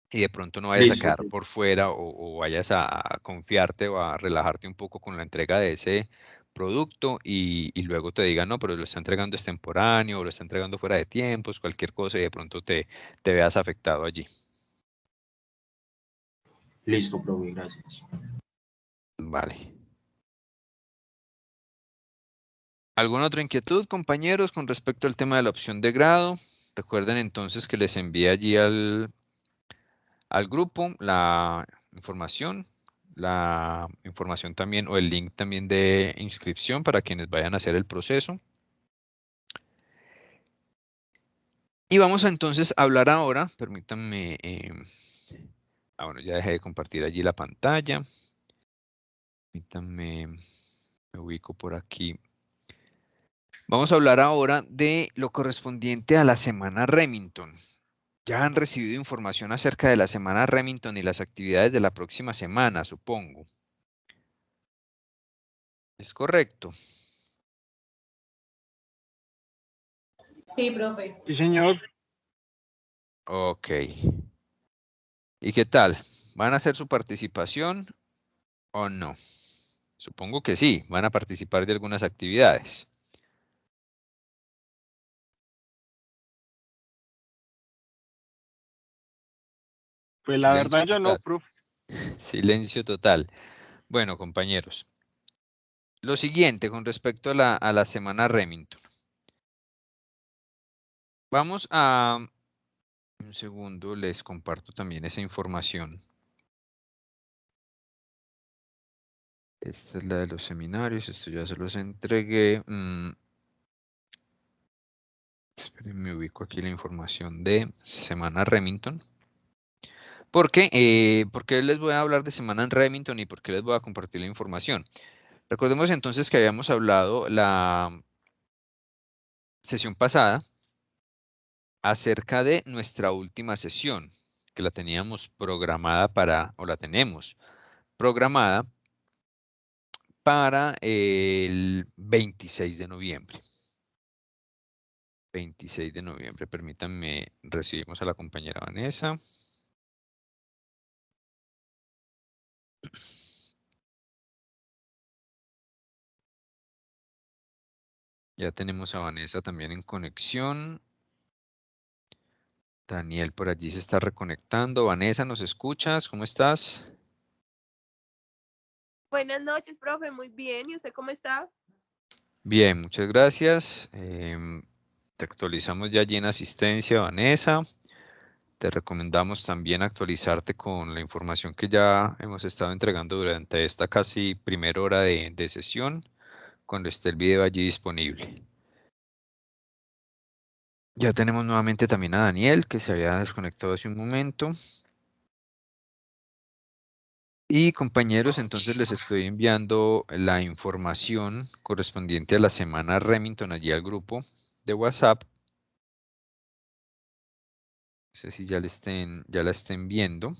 Y de pronto no vayas a
Listo,
quedar por fuera o vayas a confiarte o a relajarte un poco con la entrega de ese producto y luego te digan, no, pero lo está entregando extemporáneo o lo está entregando fuera de tiempos, cualquier cosa y de pronto te veas afectado allí.
listo, profe, gracias.
Vale. ¿Alguna otra inquietud, compañeros, con respecto al tema de la opción de grado? Recuerden entonces que les envié allí al grupo la información también o el link también de inscripción para quienes vayan a hacer el proceso. Y vamos a entonces hablar ahora, permítanme, bueno, ya dejé de compartir allí la pantalla. Permítanme, me ubico por aquí. Vamos a hablar ahora de lo correspondiente a la semana Remington. Ya han recibido información acerca de la semana Remington y las actividades de la próxima semana, supongo. ¿Es correcto?
Sí, profe.
Sí, señor.
Ok. ¿Y qué tal? ¿Van a hacer su participación o no? Supongo que sí, van a participar de algunas actividades.
Pues la
Silencio
verdad yo no,
total.
profe.
Silencio total. Bueno, compañeros. Lo siguiente con respecto a la semana Remington. Vamos a... Un segundo, les comparto también esa información. Esta es la de los seminarios, esto ya se los entregué. Esperen, me ubico aquí la información de semana Remington. ¿Por qué? Porque les voy a hablar de semana en Remington y por qué les voy a compartir la información. Recordemos entonces que habíamos hablado la sesión pasada acerca de nuestra última sesión, que la teníamos programada para, o la tenemos programada para el 26 de noviembre. 26 de noviembre, permítanme, recibimos a la compañera Vanessa. Ya tenemos a Vanessa también en conexión. Daniel por allí se está reconectando. Vanessa, ¿nos escuchas? ¿Cómo estás?
Buenas noches, profe. Muy bien. ¿Y usted cómo está?
Bien, muchas gracias. Te actualizamos ya allí en asistencia, Vanessa. Te recomendamos también actualizarte con la información que ya hemos estado entregando durante esta casi primera hora de sesión, cuando esté el video allí disponible. Ya tenemos nuevamente también a Daniel, que se había desconectado hace un momento. Y compañeros, entonces les estoy enviando la información correspondiente a la semana Remington allí al grupo de WhatsApp. No sé si ya la estén viendo.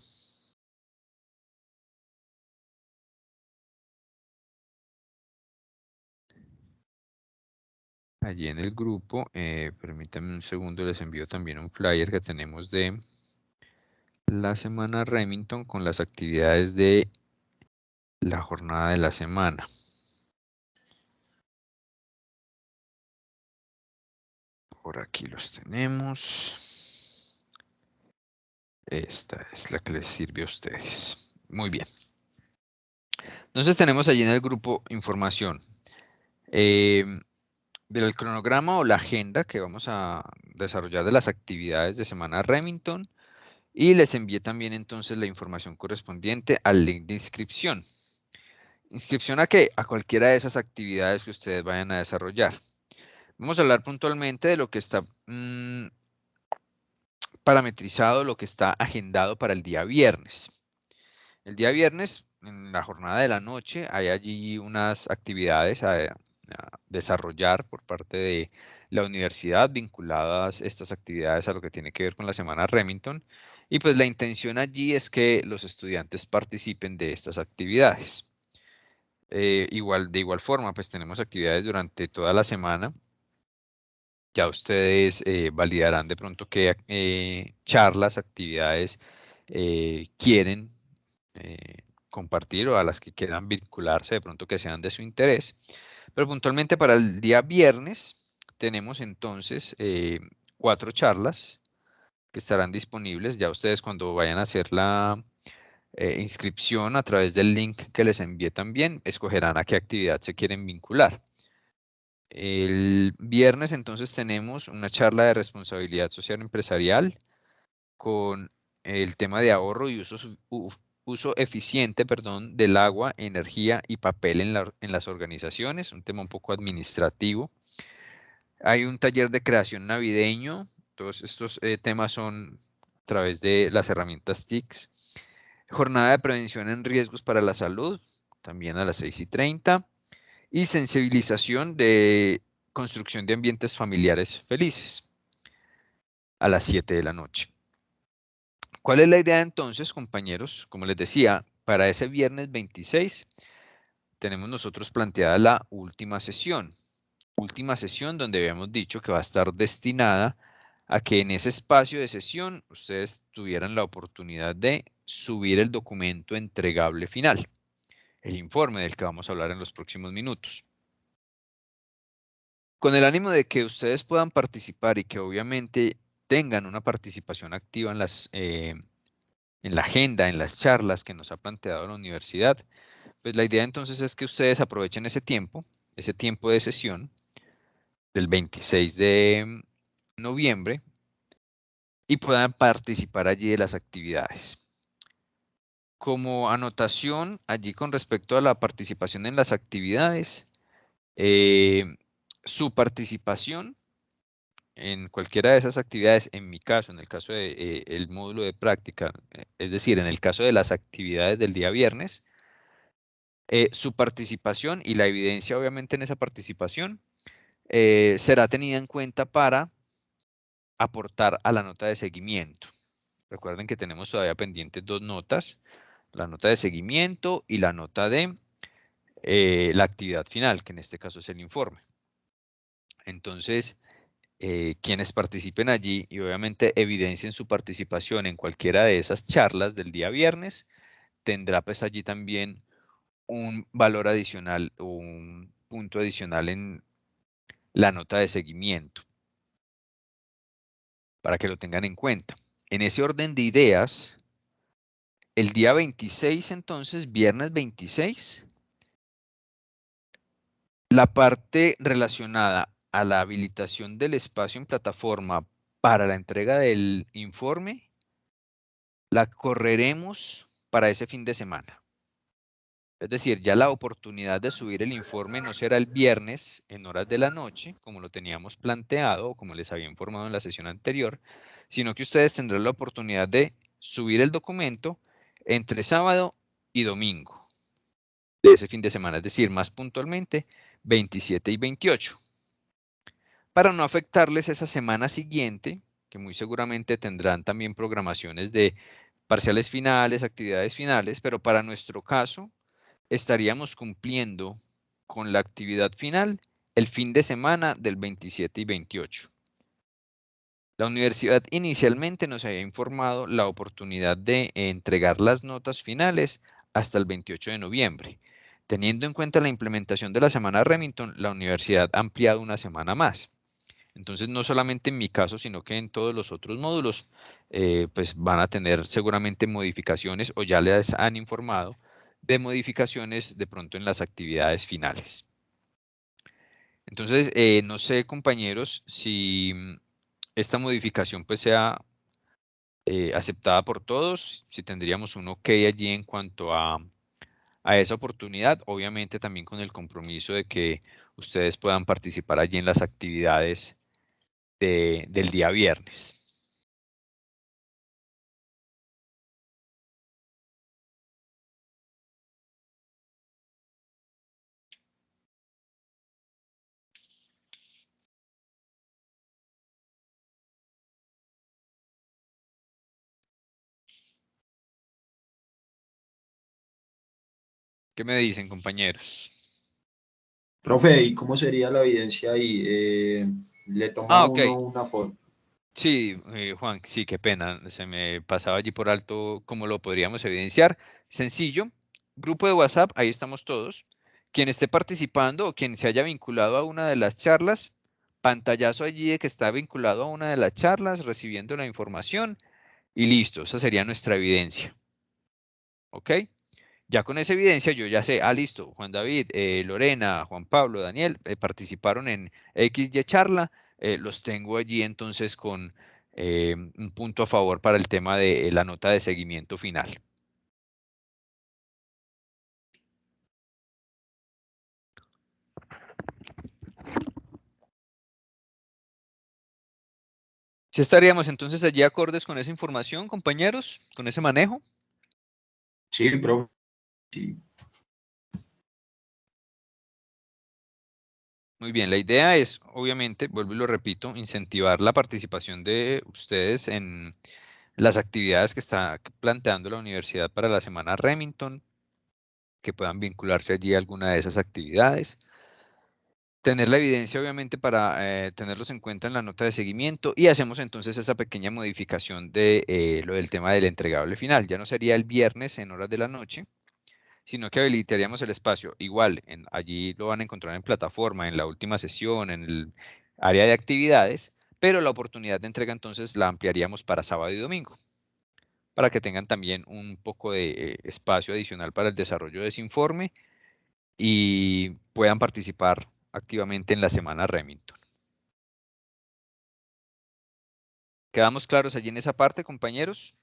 Allí en el grupo, permítanme un segundo, les envío también un flyer que tenemos de la semana Remington con las actividades de la jornada de la semana. Por aquí los tenemos. Esta es la que les sirve a ustedes. Muy bien. Entonces tenemos allí en el grupo información del cronograma o la agenda que vamos a desarrollar de las actividades de semana Remington. Y les envié también entonces la información correspondiente al link de inscripción. ¿Inscripción a qué? A cualquiera de esas actividades que ustedes vayan a desarrollar. Vamos a hablar puntualmente de lo que está parametrizado, lo que está agendado para el día viernes. El día viernes, en la jornada de la noche, hay allí unas actividades a desarrollar por parte de la universidad vinculadas estas actividades a lo que tiene que ver con la semana Remington. Y pues la intención allí es que los estudiantes participen de estas actividades. De igual forma, pues tenemos actividades durante toda la semana. Ya ustedes validarán de pronto qué charlas, actividades quieren compartir o a las que quieran vincularse, de pronto que sean de su interés. Pero puntualmente para el día viernes tenemos entonces 4 charlas que estarán disponibles. Ya ustedes cuando vayan a hacer la inscripción a través del link que les envié también, escogerán a qué actividad se quieren vincular. El viernes entonces tenemos una charla de responsabilidad social empresarial con el tema de ahorro y uso eficiente, del agua, energía y papel en las organizaciones, un tema un poco administrativo. Hay un taller de creación navideño, todos estos temas son a través de las herramientas TICS. Jornada de prevención en riesgos para la salud, también a las 6:30. Y sensibilización de construcción de ambientes familiares felices, a las 7 de la noche. ¿Cuál es la idea entonces, compañeros? Como les decía, para ese viernes 26 tenemos nosotros planteada la última sesión donde habíamos dicho que va a estar destinada a que en ese espacio de sesión ustedes tuvieran la oportunidad de subir el documento entregable final, el informe del que vamos a hablar en los próximos minutos. Con el ánimo de que ustedes puedan participar y que obviamente tengan una participación activa en la agenda, en las charlas que nos ha planteado la universidad, pues la idea entonces es que ustedes aprovechen ese tiempo de sesión del 26 de noviembre y puedan participar allí de las actividades. Como anotación allí con respecto a la participación en las actividades, su participación en cualquiera de esas actividades, en mi caso, en el caso del módulo de práctica, es decir, en el caso de las actividades del día viernes, su participación y la evidencia obviamente en esa participación será tenida en cuenta para aportar a la nota de seguimiento. Recuerden que tenemos todavía pendientes 2 notas, la nota de seguimiento y la nota de la actividad final, que en este caso es el informe. Entonces, quienes participen allí y obviamente evidencien su participación en cualquiera de esas charlas del día viernes, tendrá pues allí también un valor adicional o un punto adicional en la nota de seguimiento, para que lo tengan en cuenta. En ese orden de ideas, el día 26 entonces, viernes 26, la parte relacionada a la habilitación del espacio en plataforma para la entrega del informe, la correremos para ese fin de semana. Es decir, ya la oportunidad de subir el informe no será el viernes en horas de la noche, como lo teníamos planteado o como les había informado en la sesión anterior, sino que ustedes tendrán la oportunidad de subir el documento entre sábado y domingo de ese fin de semana, es decir, más puntualmente 27 y 28. Para no afectarles esa semana siguiente, que muy seguramente tendrán también programaciones de parciales finales, actividades finales, pero para nuestro caso estaríamos cumpliendo con la actividad final el fin de semana del 27 y 28. La universidad inicialmente nos había informado la oportunidad de entregar las notas finales hasta el 28 de noviembre. Teniendo en cuenta la implementación de la semana Remington, la universidad ha ampliado una semana más. Entonces, no solamente en mi caso, sino que en todos los otros módulos, pues van a tener seguramente modificaciones o ya les han informado de modificaciones de pronto en las actividades finales. Entonces, no sé, compañeros, si esta modificación pues sea aceptada por todos, si tendríamos un ok allí en cuanto a esa oportunidad, obviamente también con el compromiso de que ustedes puedan participar allí en las actividades del día viernes. ¿Qué me dicen, compañeros?
Profe, ¿y cómo sería la evidencia ahí? ¿Le toma
Ah, ok.
uno una foto?
Sí, Juan, sí, qué pena. Se me pasaba allí por alto cómo lo podríamos evidenciar. Sencillo, grupo de WhatsApp, ahí estamos todos. Quien esté participando o quien se haya vinculado a una de las charlas, pantallazo allí de que está vinculado a una de las charlas, recibiendo la información y listo. Esa sería nuestra evidencia. ¿Ok? Ya con esa evidencia yo ya sé, listo, Juan David, Lorena, Juan Pablo, Daniel, participaron en XY charla, los tengo allí entonces con un punto a favor para el tema de la nota de seguimiento final. ¿Sí estaríamos entonces allí acordes con esa información, compañeros, con ese manejo?
Sí, profe. Sí.
Muy bien, la idea es, obviamente, vuelvo y lo repito, incentivar la participación de ustedes en las actividades que está planteando la universidad para la semana Remington, que puedan vincularse allí a alguna de esas actividades. Tener la evidencia, obviamente, para tenerlos en cuenta en la nota de seguimiento y hacemos entonces esa pequeña modificación de lo del tema del entregable final. Ya no sería el viernes en horas de la noche, sino que habilitaríamos el espacio. Igual, allí lo van a encontrar en plataforma, en la última sesión, en el área de actividades, pero la oportunidad de entrega entonces la ampliaríamos para sábado y domingo, para que tengan también un poco de espacio adicional para el desarrollo de ese informe y puedan participar activamente en la semana Remington. ¿Quedamos claros allí en esa parte, compañeros?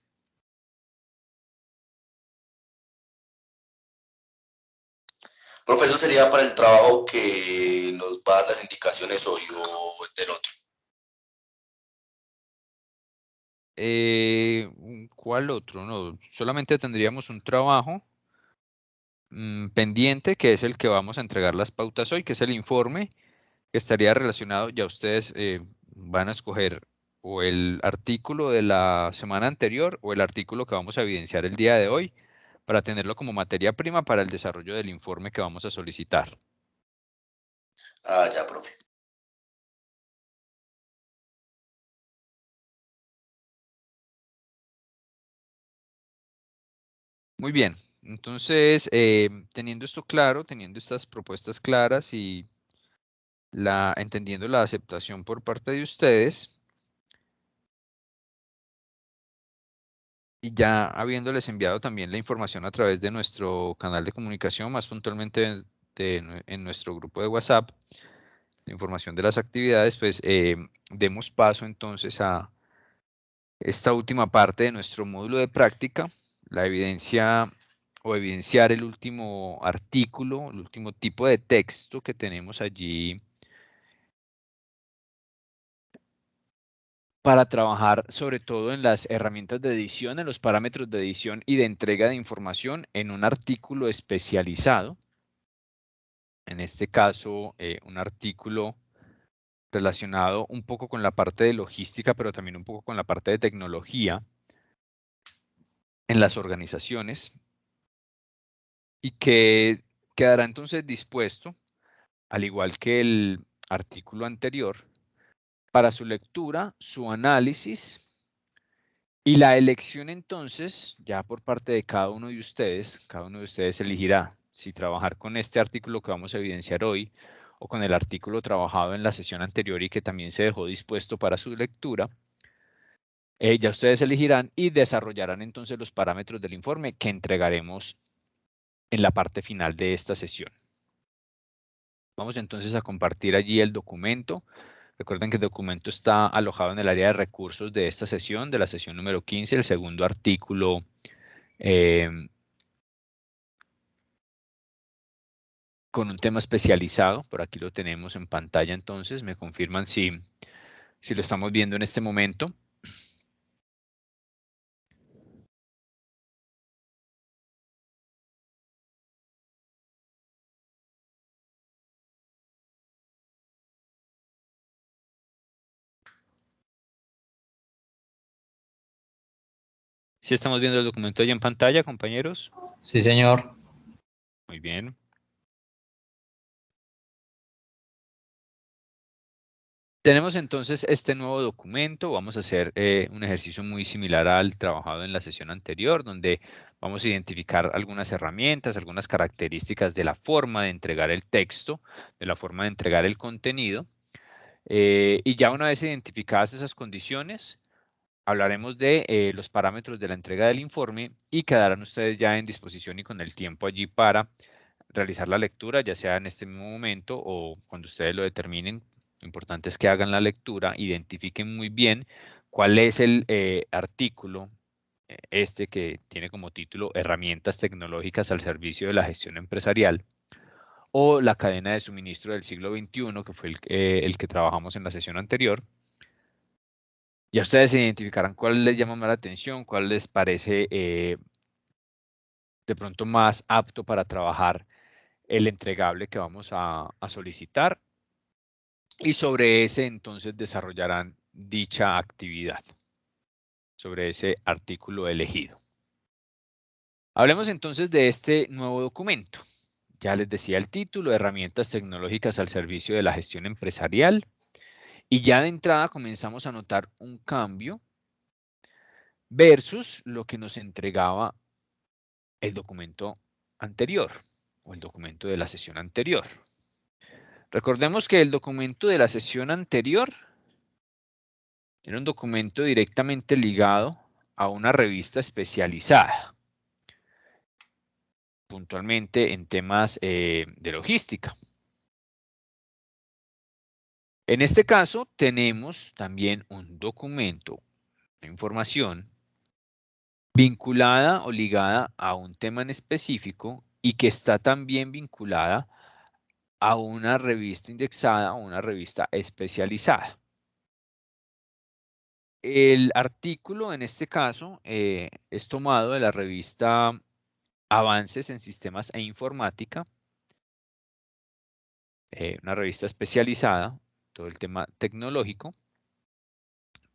Profe, eso sería para el trabajo que nos va a dar las indicaciones hoy o del otro.
¿Cuál otro? No, solamente tendríamos un trabajo pendiente, que es el que vamos a entregar las pautas hoy, que es el informe que estaría relacionado. Ya ustedes van a escoger o el artículo de la semana anterior o el artículo que vamos a evidenciar el día de hoy para tenerlo como materia prima para el desarrollo del informe que vamos a solicitar.
Ah, ya, profe.
Muy bien, entonces, teniendo esto claro, teniendo estas propuestas claras y entendiendo la aceptación por parte de ustedes, y ya habiéndoles enviado también la información a través de nuestro canal de comunicación, más puntualmente en nuestro grupo de WhatsApp, la información de las actividades, pues demos paso entonces a esta última parte de nuestro módulo de práctica, la evidencia o evidenciar el último artículo, el último tipo de texto que tenemos allí para trabajar sobre todo en las herramientas de edición, en los parámetros de edición y de entrega de información en un artículo especializado. En este caso, un artículo relacionado un poco con la parte de logística, pero también un poco con la parte de tecnología en las organizaciones y que quedará entonces dispuesto, al igual que el artículo anterior, para su lectura, su análisis y la elección entonces, ya por parte de cada uno de ustedes elegirá si trabajar con este artículo que vamos a evidenciar hoy o con el artículo trabajado en la sesión anterior y que también se dejó dispuesto para su lectura. Ya ustedes elegirán y desarrollarán entonces los parámetros del informe que entregaremos en la parte final de esta sesión. Vamos entonces a compartir allí el documento. Recuerden que el documento está alojado en el área de recursos de esta sesión, de la sesión número 15, el segundo artículo con un tema especializado. Por aquí lo tenemos en pantalla entonces. Me confirman si lo estamos viendo en este momento. ¿Sí estamos viendo el documento ahí en pantalla, compañeros?
Sí, señor.
Muy bien. Tenemos entonces este nuevo documento. Vamos a hacer un ejercicio muy similar al trabajado en la sesión anterior, donde vamos a identificar algunas herramientas, algunas características de la forma de entregar el texto, de la forma de entregar el contenido. Y ya una vez identificadas esas condiciones, hablaremos de los parámetros de la entrega del informe y quedarán ustedes ya en disposición y con el tiempo allí para realizar la lectura, ya sea en este mismo momento o cuando ustedes lo determinen. Lo importante es que hagan la lectura, identifiquen muy bien cuál es el artículo, este que tiene como título Herramientas tecnológicas al servicio de la gestión empresarial, o la cadena de suministro del siglo XXI, que fue el que trabajamos en la sesión anterior. Ya ustedes identificarán cuál les llama más la atención, cuál les parece de pronto más apto para trabajar el entregable que vamos a solicitar. Y sobre ese entonces desarrollarán dicha actividad, sobre ese artículo elegido. Hablemos entonces de este nuevo documento. Ya les decía el título, Herramientas tecnológicas al servicio de la gestión empresarial. Y ya de entrada comenzamos a notar un cambio versus lo que nos entregaba el documento anterior o el documento de la sesión anterior. Recordemos que el documento de la sesión anterior era un documento directamente ligado a una revista especializada, puntualmente en temas de logística. En este caso tenemos también un documento, una información vinculada o ligada a un tema en específico y que está también vinculada a una revista indexada o una revista especializada. El artículo en este caso es tomado de la revista Avances en Sistemas e Informática, una revista especializada, todo el tema tecnológico,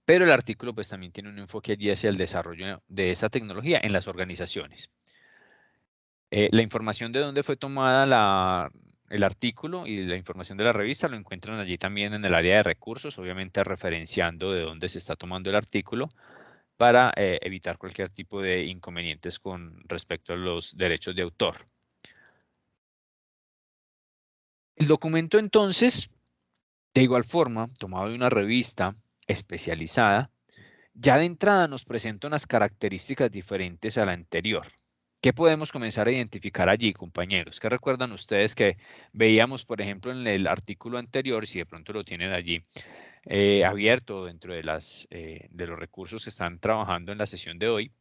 pero el artículo pues también tiene un enfoque allí hacia el desarrollo de esa tecnología en las organizaciones. La información de dónde fue tomada el artículo y la información de la revista lo encuentran allí también en el área de recursos, obviamente referenciando de dónde se está tomando el artículo para evitar cualquier tipo de inconvenientes con respecto a los derechos de autor. El documento entonces, de igual forma, tomado de una revista especializada, ya de entrada nos presenta unas características diferentes a la anterior. ¿Qué podemos comenzar a identificar allí, compañeros? ¿Qué recuerdan ustedes que veíamos, por ejemplo, en el artículo anterior, si de pronto lo tienen allí abierto dentro de los recursos que están trabajando en la sesión de hoy?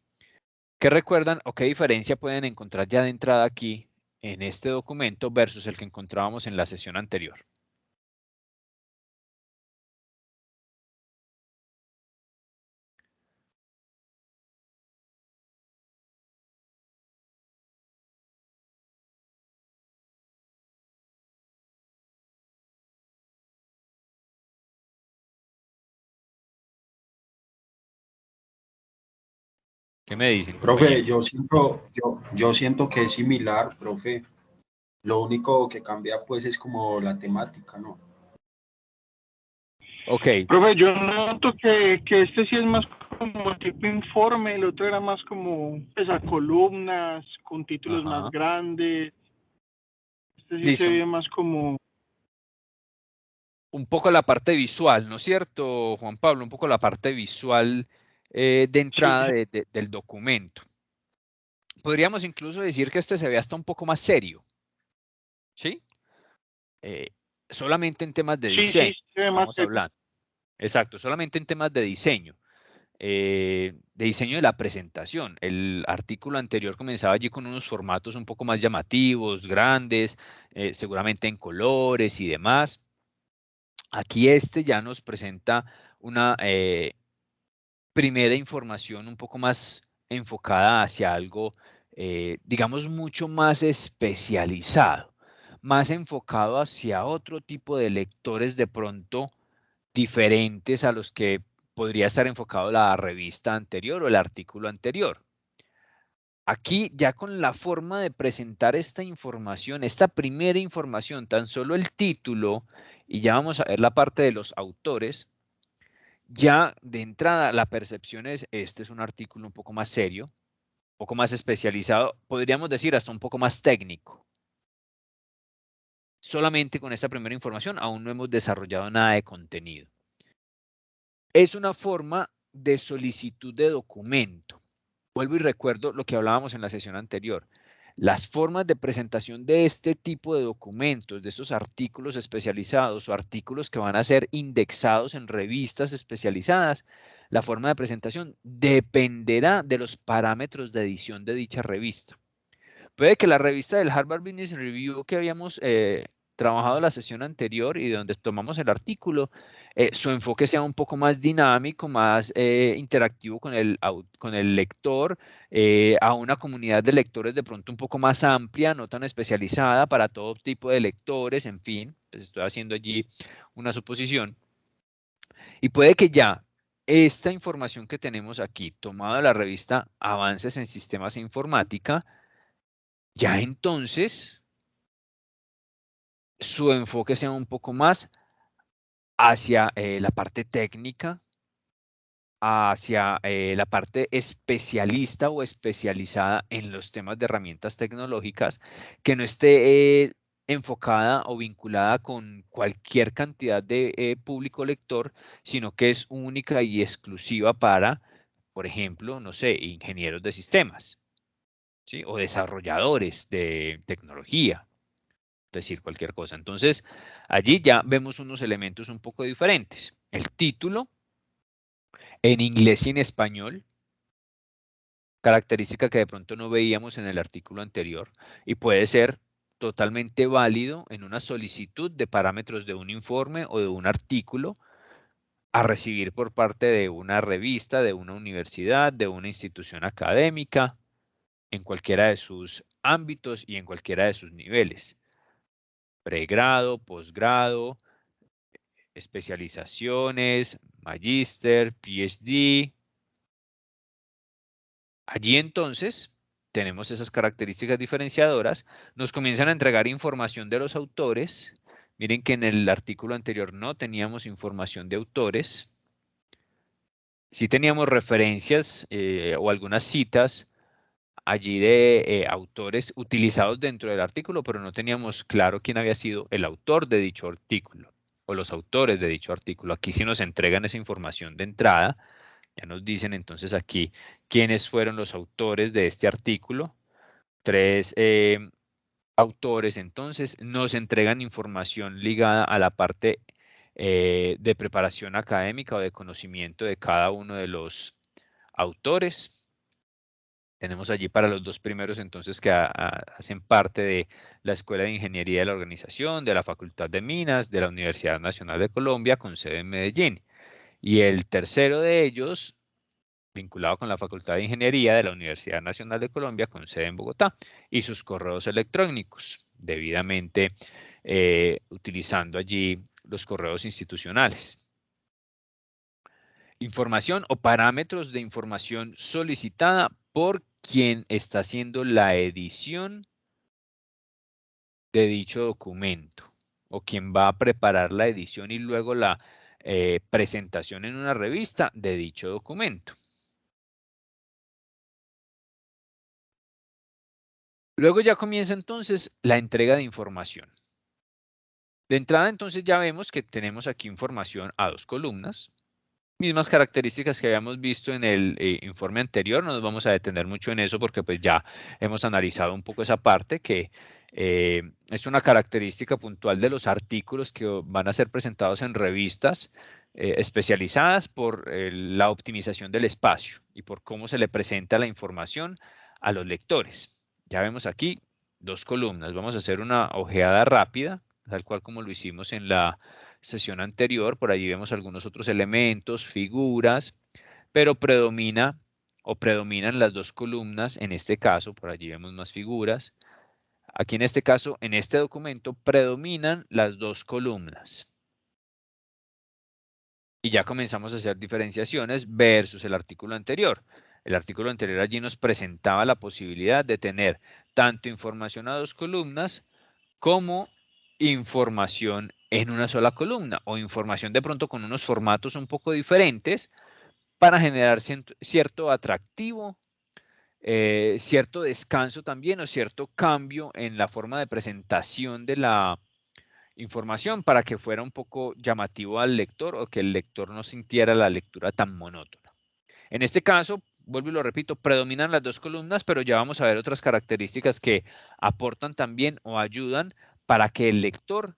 ¿Qué recuerdan o qué diferencia pueden encontrar ya de entrada aquí en este documento versus el que encontrábamos en la sesión anterior? ¿Qué me dicen,
Profe,
compañeros?
yo siento que es similar, profe. Lo único que cambia pues es como la temática, ¿no?
Ok,
Profe, yo noto que este sí es más como tipo informe, el otro era más como pues, a columnas, con títulos más
ajá,
grandes. Este sí se
listo.
ve más como...
Un poco la parte visual, ¿no es cierto, Juan Pablo? Un poco la parte visual de
Sí,
entrada del documento. Podríamos incluso decir que este se ve hasta un poco más serio, ¿sí? Eh, solamente en temas de
sí,
diseño,
se ve más
estamos
serio.
hablando. Exacto, solamente en temas de diseño de la presentación. El artículo anterior comenzaba allí con unos formatos un poco más llamativos, grandes, seguramente en colores y demás. Aquí este ya nos presenta una primera información un poco más enfocada hacia algo, digamos, mucho más especializado, más enfocado hacia otro tipo de lectores de pronto diferentes a los que podría estar enfocado la revista anterior o el artículo anterior. Aquí ya con la forma de presentar esta información, esta primera información, tan solo el título, y ya vamos a ver la parte de los autores, ya de entrada la percepción es, este es un artículo un poco más serio, un poco más especializado, podríamos decir hasta un poco más técnico. Solamente con esta primera información aún no hemos desarrollado nada de contenido. Es una forma de solicitud de documento. Vuelvo y recuerdo lo que hablábamos en la sesión anterior. Las formas de presentación de este tipo de documentos, de estos artículos especializados o artículos que van a ser indexados en revistas especializadas, la forma de presentación dependerá de los parámetros de edición de dicha revista. Puede que la revista del Harvard Business Review que habíamos trabajado la sesión anterior y de donde tomamos el artículo, su enfoque sea un poco más dinámico, más interactivo con el lector, a una comunidad de lectores de pronto un poco más amplia, no tan especializada para todo tipo de lectores, en fin, pues estoy haciendo allí una suposición. Y puede que ya esta información que tenemos aquí, tomada de la revista Avances en Sistemas e Informática, ya entonces su enfoque sea un poco más hacia la parte técnica, hacia la parte especialista o especializada en los temas de herramientas tecnológicas, que no esté enfocada o vinculada con cualquier cantidad de público lector, sino que es única y exclusiva para, por ejemplo, no sé, ingenieros de sistemas, ¿sí? O desarrolladores de tecnología, decir cualquier cosa. Entonces, allí ya vemos unos elementos un poco diferentes. El título en inglés y en español, característica que de pronto no veíamos en el artículo anterior y puede ser totalmente válido en una solicitud de parámetros de un informe o de un artículo a recibir por parte de una revista, de una universidad, de una institución académica, en cualquiera de sus ámbitos y en cualquiera de sus niveles. Pregrado, posgrado, especializaciones, magíster, PhD. Allí entonces tenemos esas características diferenciadoras, nos comienzan a entregar información de los autores. Miren que en el artículo anterior no teníamos información de autores. Sí teníamos referencias o algunas citas allí de autores utilizados dentro del artículo, pero no teníamos claro quién había sido el autor de dicho artículo o los autores de dicho artículo. Aquí sí nos entregan esa información de entrada. Ya nos dicen entonces aquí quiénes fueron los autores de este artículo. 3 autores entonces nos entregan información ligada a la parte de preparación académica o de conocimiento de cada uno de los autores. Tenemos allí para los dos primeros entonces que hacen parte de la Escuela de Ingeniería de la Organización, de la Facultad de Minas, de la Universidad Nacional de Colombia con sede en Medellín. Y el tercero de ellos, vinculado con la Facultad de Ingeniería de la Universidad Nacional de Colombia con sede en Bogotá, y sus correos electrónicos, debidamente utilizando allí los correos institucionales. Información o parámetros de información solicitada por quien está haciendo la edición de dicho documento o quien va a preparar la edición y luego la presentación en una revista de dicho documento. Luego ya comienza entonces la entrega de información. De entrada entonces ya vemos que tenemos aquí información a 2 columnas. Mismas características que habíamos visto en el informe anterior, no nos vamos a detener mucho en eso porque pues ya hemos analizado un poco esa parte que es una característica puntual de los artículos que van a ser presentados en revistas especializadas por la optimización del espacio y por cómo se le presenta la información a los lectores. Ya vemos aquí 2 columnas, vamos a hacer una ojeada rápida, tal cual como lo hicimos en la sesión anterior. Por allí vemos algunos otros elementos, figuras, pero predominan las 2 columnas. En este caso, por allí vemos más figuras. Aquí en este caso, en este documento, predominan las 2 columnas. Y ya comenzamos a hacer diferenciaciones versus el artículo anterior. El artículo anterior allí nos presentaba la posibilidad de tener tanto información a 2 columnas como información en una sola columna o información de pronto con unos formatos un poco diferentes para generar cierto atractivo, cierto descanso también o cierto cambio en la forma de presentación de la información para que fuera un poco llamativo al lector o que el lector no sintiera la lectura tan monótona. En este caso, vuelvo y lo repito, predominan las 2 columnas, pero ya vamos a ver otras características que aportan también o ayudan para que el lector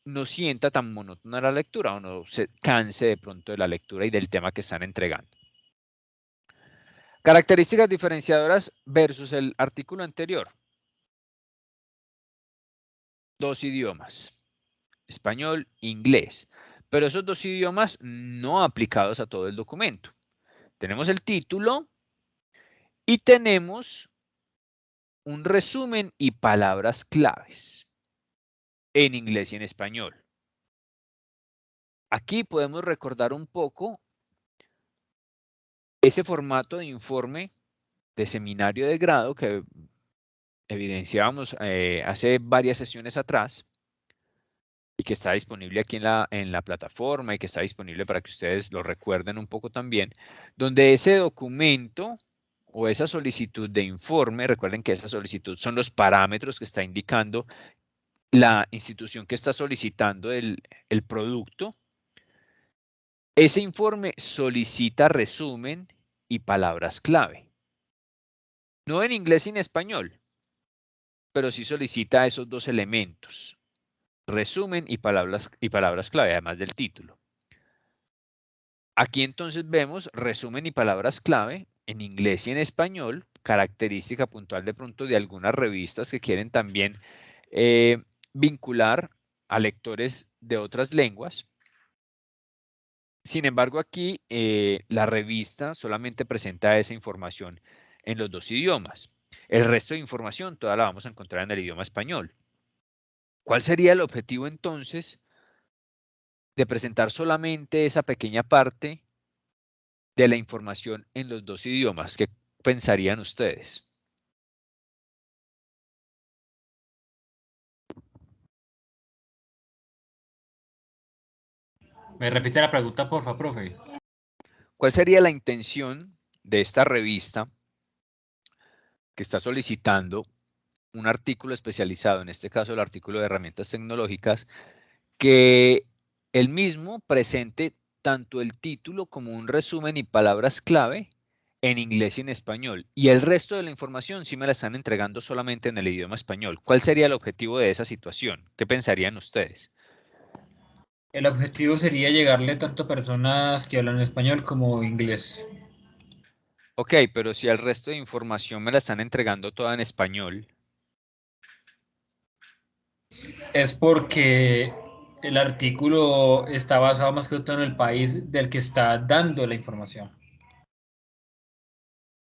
no sienta tan monótona la lectura o no se canse de pronto de la lectura y del tema que están entregando. Características diferenciadoras versus el artículo anterior. 2 idiomas, español, inglés, pero esos 2 idiomas no aplicados a todo el documento. Tenemos el título y tenemos un resumen y palabras claves en inglés y en español. Aquí podemos recordar un poco ese formato de informe de seminario de grado que evidenciábamos hace varias sesiones atrás y que está disponible aquí en la plataforma y que está disponible para que ustedes lo recuerden un poco también, donde ese documento o esa solicitud de informe, recuerden que esa solicitud son los parámetros que está indicando la institución que está solicitando el producto. Ese informe solicita resumen y palabras clave. No en inglés y en español, pero sí solicita esos 2 elementos, resumen y palabras clave, además del título. Aquí entonces vemos resumen y palabras clave en inglés y en español, característica puntual de pronto de algunas revistas que quieren también vincular a lectores de otras lenguas. Sin embargo, aquí la revista solamente presenta esa información en los 2 idiomas. El resto de información toda la vamos a encontrar en el idioma español. ¿Cuál sería el objetivo entonces de presentar solamente esa pequeña parte de la información en los 2 idiomas? ¿Qué pensarían ustedes?
¿Me repite la pregunta, porfa, profe?
¿Cuál sería la intención de esta revista que está solicitando un artículo especializado, en este caso el artículo de herramientas tecnológicas, que el mismo presente tanto el título como un resumen y palabras clave en inglés y en español? Y el resto de la información sí me la están entregando solamente en el idioma español. ¿Cuál sería el objetivo de esa situación? ¿Qué pensarían ustedes?
El objetivo sería llegarle tanto a personas que hablan español como inglés.
Ok, pero si el resto de información me la están entregando toda en español.
Es porque el artículo está basado más que todo en el país del que está dando la información.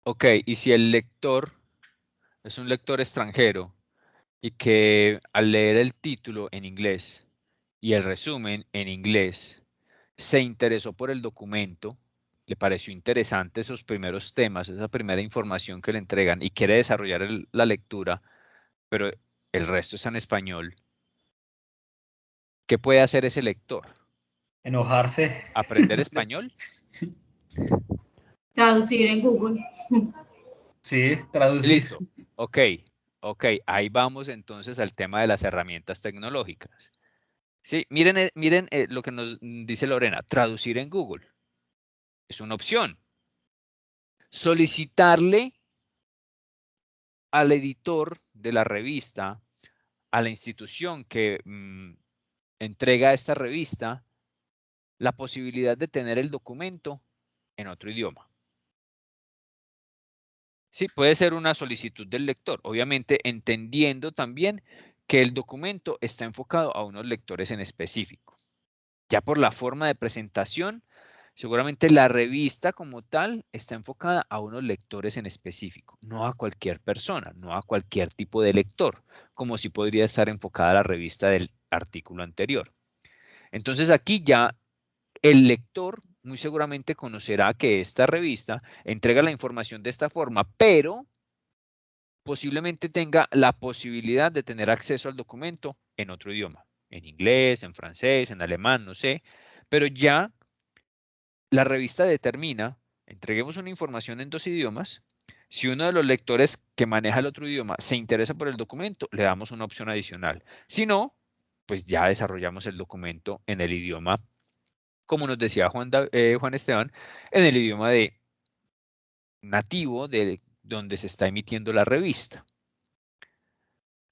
Ok, y si el lector es un lector extranjero y que al leer el título en inglés y el resumen en inglés se interesó por el documento, le pareció interesante esos primeros temas, esa primera información que le entregan y quiere desarrollar la lectura, pero el resto está en español, ¿qué puede hacer ese lector?
Enojarse.
¿Aprender español?
Traducir en Google.
Sí, traducir.
Listo. Ok, ok. Ahí vamos entonces al tema de las herramientas tecnológicas. Sí, miren, miren lo que nos dice Lorena. Traducir en Google. Es una opción. Solicitarle al editor de la revista, a la institución que entrega esta revista, la posibilidad de tener el documento en otro idioma. Sí, puede ser una solicitud del lector, obviamente entendiendo también que el documento está enfocado a unos lectores en específico. Ya por la forma de presentación, seguramente la revista como tal está enfocada a unos lectores en específico, no a cualquier persona, no a cualquier tipo de lector, como si podría estar enfocada la revista del artículo anterior. Entonces aquí ya el lector muy seguramente conocerá que esta revista entrega la información de esta forma, pero posiblemente tenga la posibilidad de tener acceso al documento en otro idioma, en inglés, en francés, en alemán, no sé, pero ya la revista determina, entreguemos una información en 2 idiomas, si uno de los lectores que maneja el otro idioma se interesa por el documento, le damos una opción adicional. Si no, pues ya desarrollamos el documento en el idioma, como nos decía Juan Esteban, en el idioma nativo de donde se está emitiendo la revista.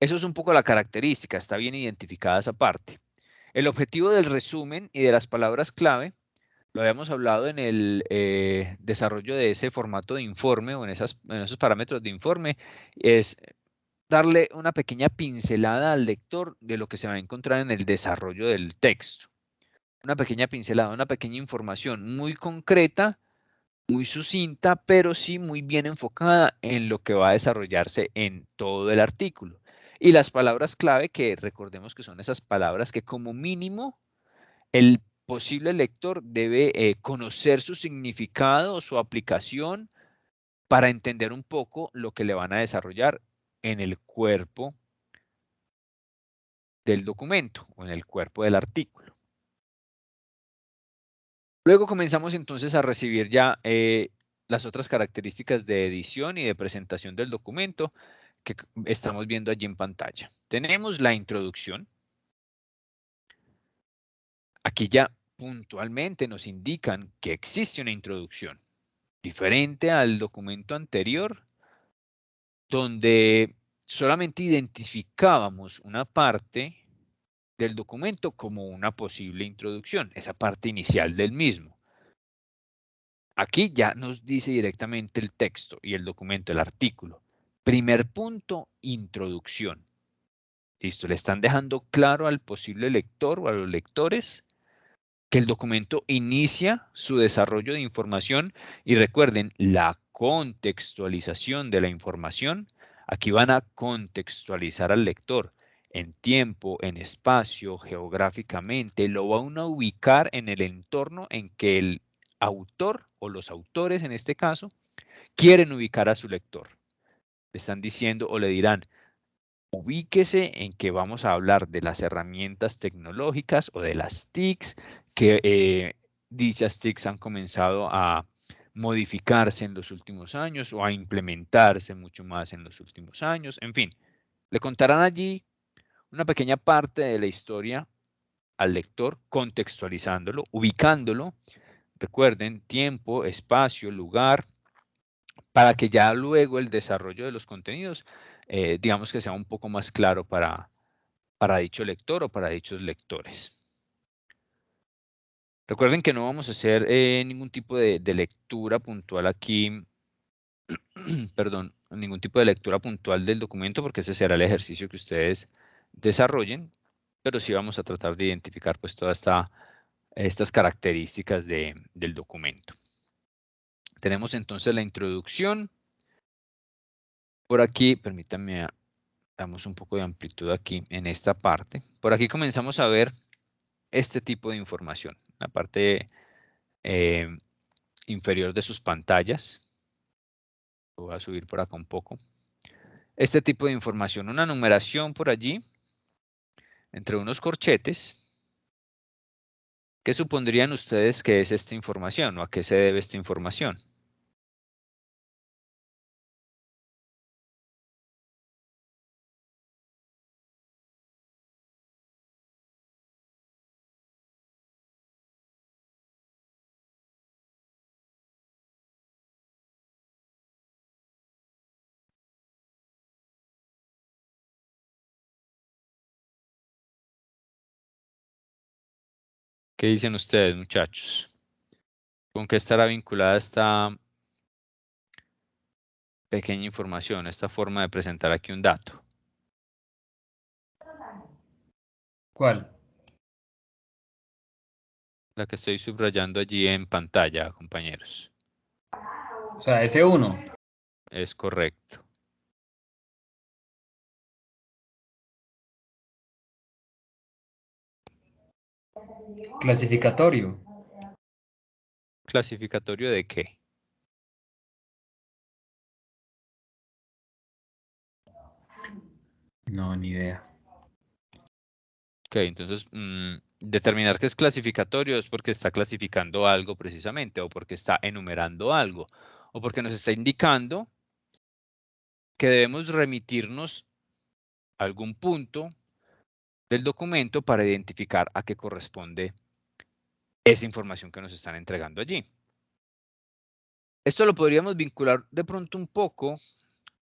Eso es un poco la característica, está bien identificada esa parte. El objetivo del resumen y de las palabras clave, lo habíamos hablado en el desarrollo de ese formato de informe o en esos parámetros de informe, es darle una pequeña pincelada al lector de lo que se va a encontrar en el desarrollo del texto. Una pequeña pincelada, una pequeña información muy concreta, muy sucinta, pero sí muy bien enfocada en lo que va a desarrollarse en todo el artículo. Y las palabras clave, que recordemos que son esas palabras que como mínimo el posible lector debe conocer su significado o su aplicación para entender un poco lo que le van a desarrollar en el cuerpo del documento o en el cuerpo del artículo. Luego comenzamos entonces a recibir ya las otras características de edición y de presentación del documento que estamos viendo allí en pantalla. Tenemos la introducción. Aquí ya puntualmente nos indican que existe una introducción, diferente al documento anterior, donde solamente identificábamos una parte del documento como una posible introducción, esa parte inicial del mismo. Aquí ya nos dice directamente el texto y el documento, el artículo. Primer punto, introducción. Listo, le están dejando claro al posible lector o a los lectores que el documento inicia su desarrollo de información y recuerden, la contextualización de la información. Aquí van a contextualizar al lector en tiempo, en espacio, geográficamente, lo van a ubicar en el entorno en que el autor o los autores en este caso quieren ubicar a su lector. Le están diciendo o le dirán, ubíquese en que vamos a hablar de las herramientas tecnológicas o de las TICs, que dichas TICs han comenzado a modificarse en los últimos años o a implementarse mucho más en los últimos años. En fin, le contarán allí una pequeña parte de la historia al lector, contextualizándolo, ubicándolo. Recuerden, tiempo, espacio, lugar, para que ya luego el desarrollo de los contenidos, digamos que sea un poco más claro para dicho lector o para dichos lectores. Recuerden que no vamos a hacer ningún tipo de lectura puntual aquí, perdón, ningún tipo de lectura puntual del documento porque ese será el ejercicio que ustedes desarrollen, pero sí vamos a tratar de identificar pues todas estas características del documento. Tenemos entonces la introducción. Por aquí, permítanme, damos un poco de amplitud aquí en esta parte. Por aquí comenzamos a ver este tipo de información, la parte inferior de sus pantallas. Lo voy a subir por acá un poco. Este tipo de información, una numeración por allí, entre unos corchetes. ¿Qué supondrían ustedes que es esta información o a qué se debe esta información? ¿Qué dicen ustedes, muchachos? ¿Con qué estará vinculada esta pequeña información, esta forma de presentar aquí un dato?
¿Cuál?
La que estoy subrayando allí en pantalla, compañeros.
O sea, S1.
Es correcto.
Clasificatorio.
¿Clasificatorio de qué?
No, ni idea.
Ok, entonces determinar que es clasificatorio es porque está clasificando algo precisamente, o porque está enumerando algo, o porque nos está indicando que debemos remitirnos a algún punto del documento para identificar a qué corresponde esa información que nos están entregando allí. Esto lo podríamos vincular de pronto un poco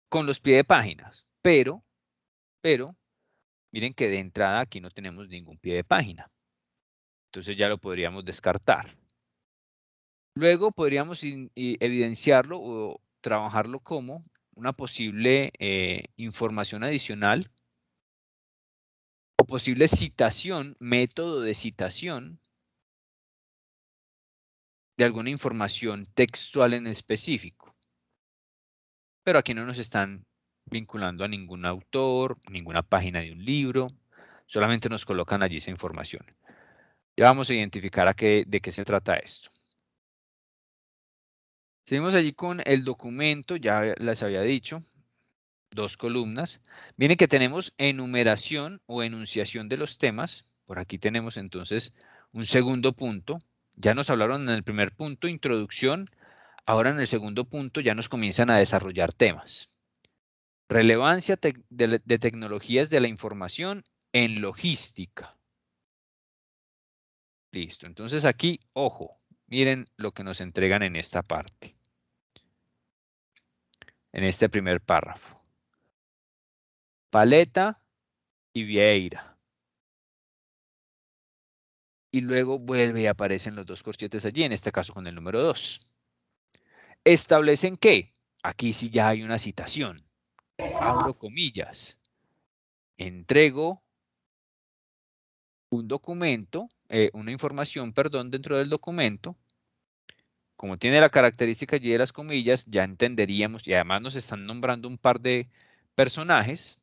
con los pie de páginas, pero, miren que de entrada aquí no tenemos ningún pie de página. Entonces ya lo podríamos descartar. Luego podríamos evidenciarlo o trabajarlo como una posible información adicional o posible citación, método de citación de alguna información textual en específico. Pero aquí no nos están vinculando a ningún autor, ninguna página de un libro, solamente nos colocan allí esa información. Ya vamos a identificar de qué se trata esto. Seguimos allí con el documento, ya les había dicho, 2 columnas. Miren que tenemos enumeración o enunciación de los temas. Por aquí tenemos entonces un segundo punto. Ya nos hablaron en el primer punto, introducción. Ahora en el segundo punto ya nos comienzan a desarrollar temas. Relevancia de tecnologías de la información en logística. Listo. Entonces aquí, ojo, miren lo que nos entregan en esta parte. En este primer párrafo. Paleta y Vieira. Y luego vuelve y aparecen los 2 corchetes allí, en este caso con el número 2. ¿Establecen qué? Aquí sí ya hay una citación. Abro comillas. Entrego un documento, una información, perdón, dentro del documento. Como tiene la característica allí de las comillas, ya entenderíamos, y además nos están nombrando un par de personajes,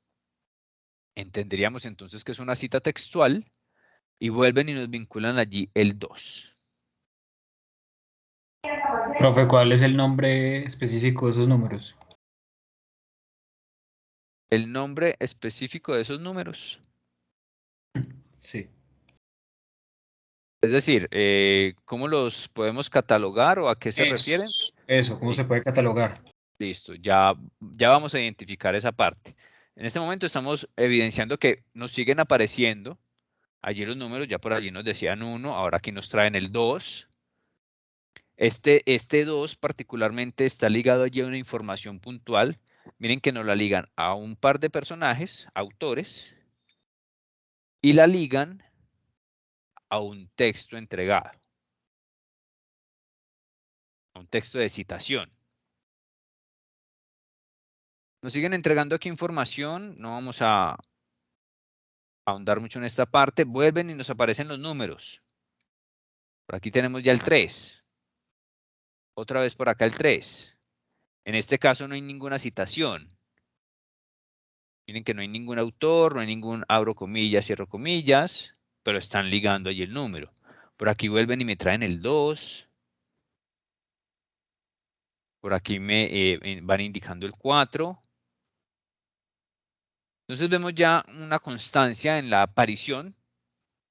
entenderíamos entonces que es una cita textual y vuelven y nos vinculan allí el 2.
Profe, ¿cuál es el nombre específico de esos números?
El nombre específico de esos números.
Sí.
Es decir, ¿cómo los podemos catalogar o a qué se refieren?
Eso, ¿cómo se puede catalogar?
Listo, ya vamos a identificar esa parte. En este momento estamos evidenciando que nos siguen apareciendo allí los números, ya por allí nos decían 1, ahora aquí nos traen el 2. Este 2 particularmente está ligado allí a una información puntual. Miren que nos la ligan a un par de personajes, autores, y la ligan a un texto entregado, a un texto de citación. Nos siguen entregando aquí información, no vamos a ahondar mucho en esta parte. Vuelven y nos aparecen los números. Por aquí tenemos ya el 3. Otra vez por acá el 3. En este caso no hay ninguna citación. Miren que no hay ningún autor, no hay ningún abro comillas, cierro comillas, pero están ligando allí el número. Por aquí vuelven y me traen el 2. Por aquí me van indicando el 4. Entonces vemos ya una constancia en la aparición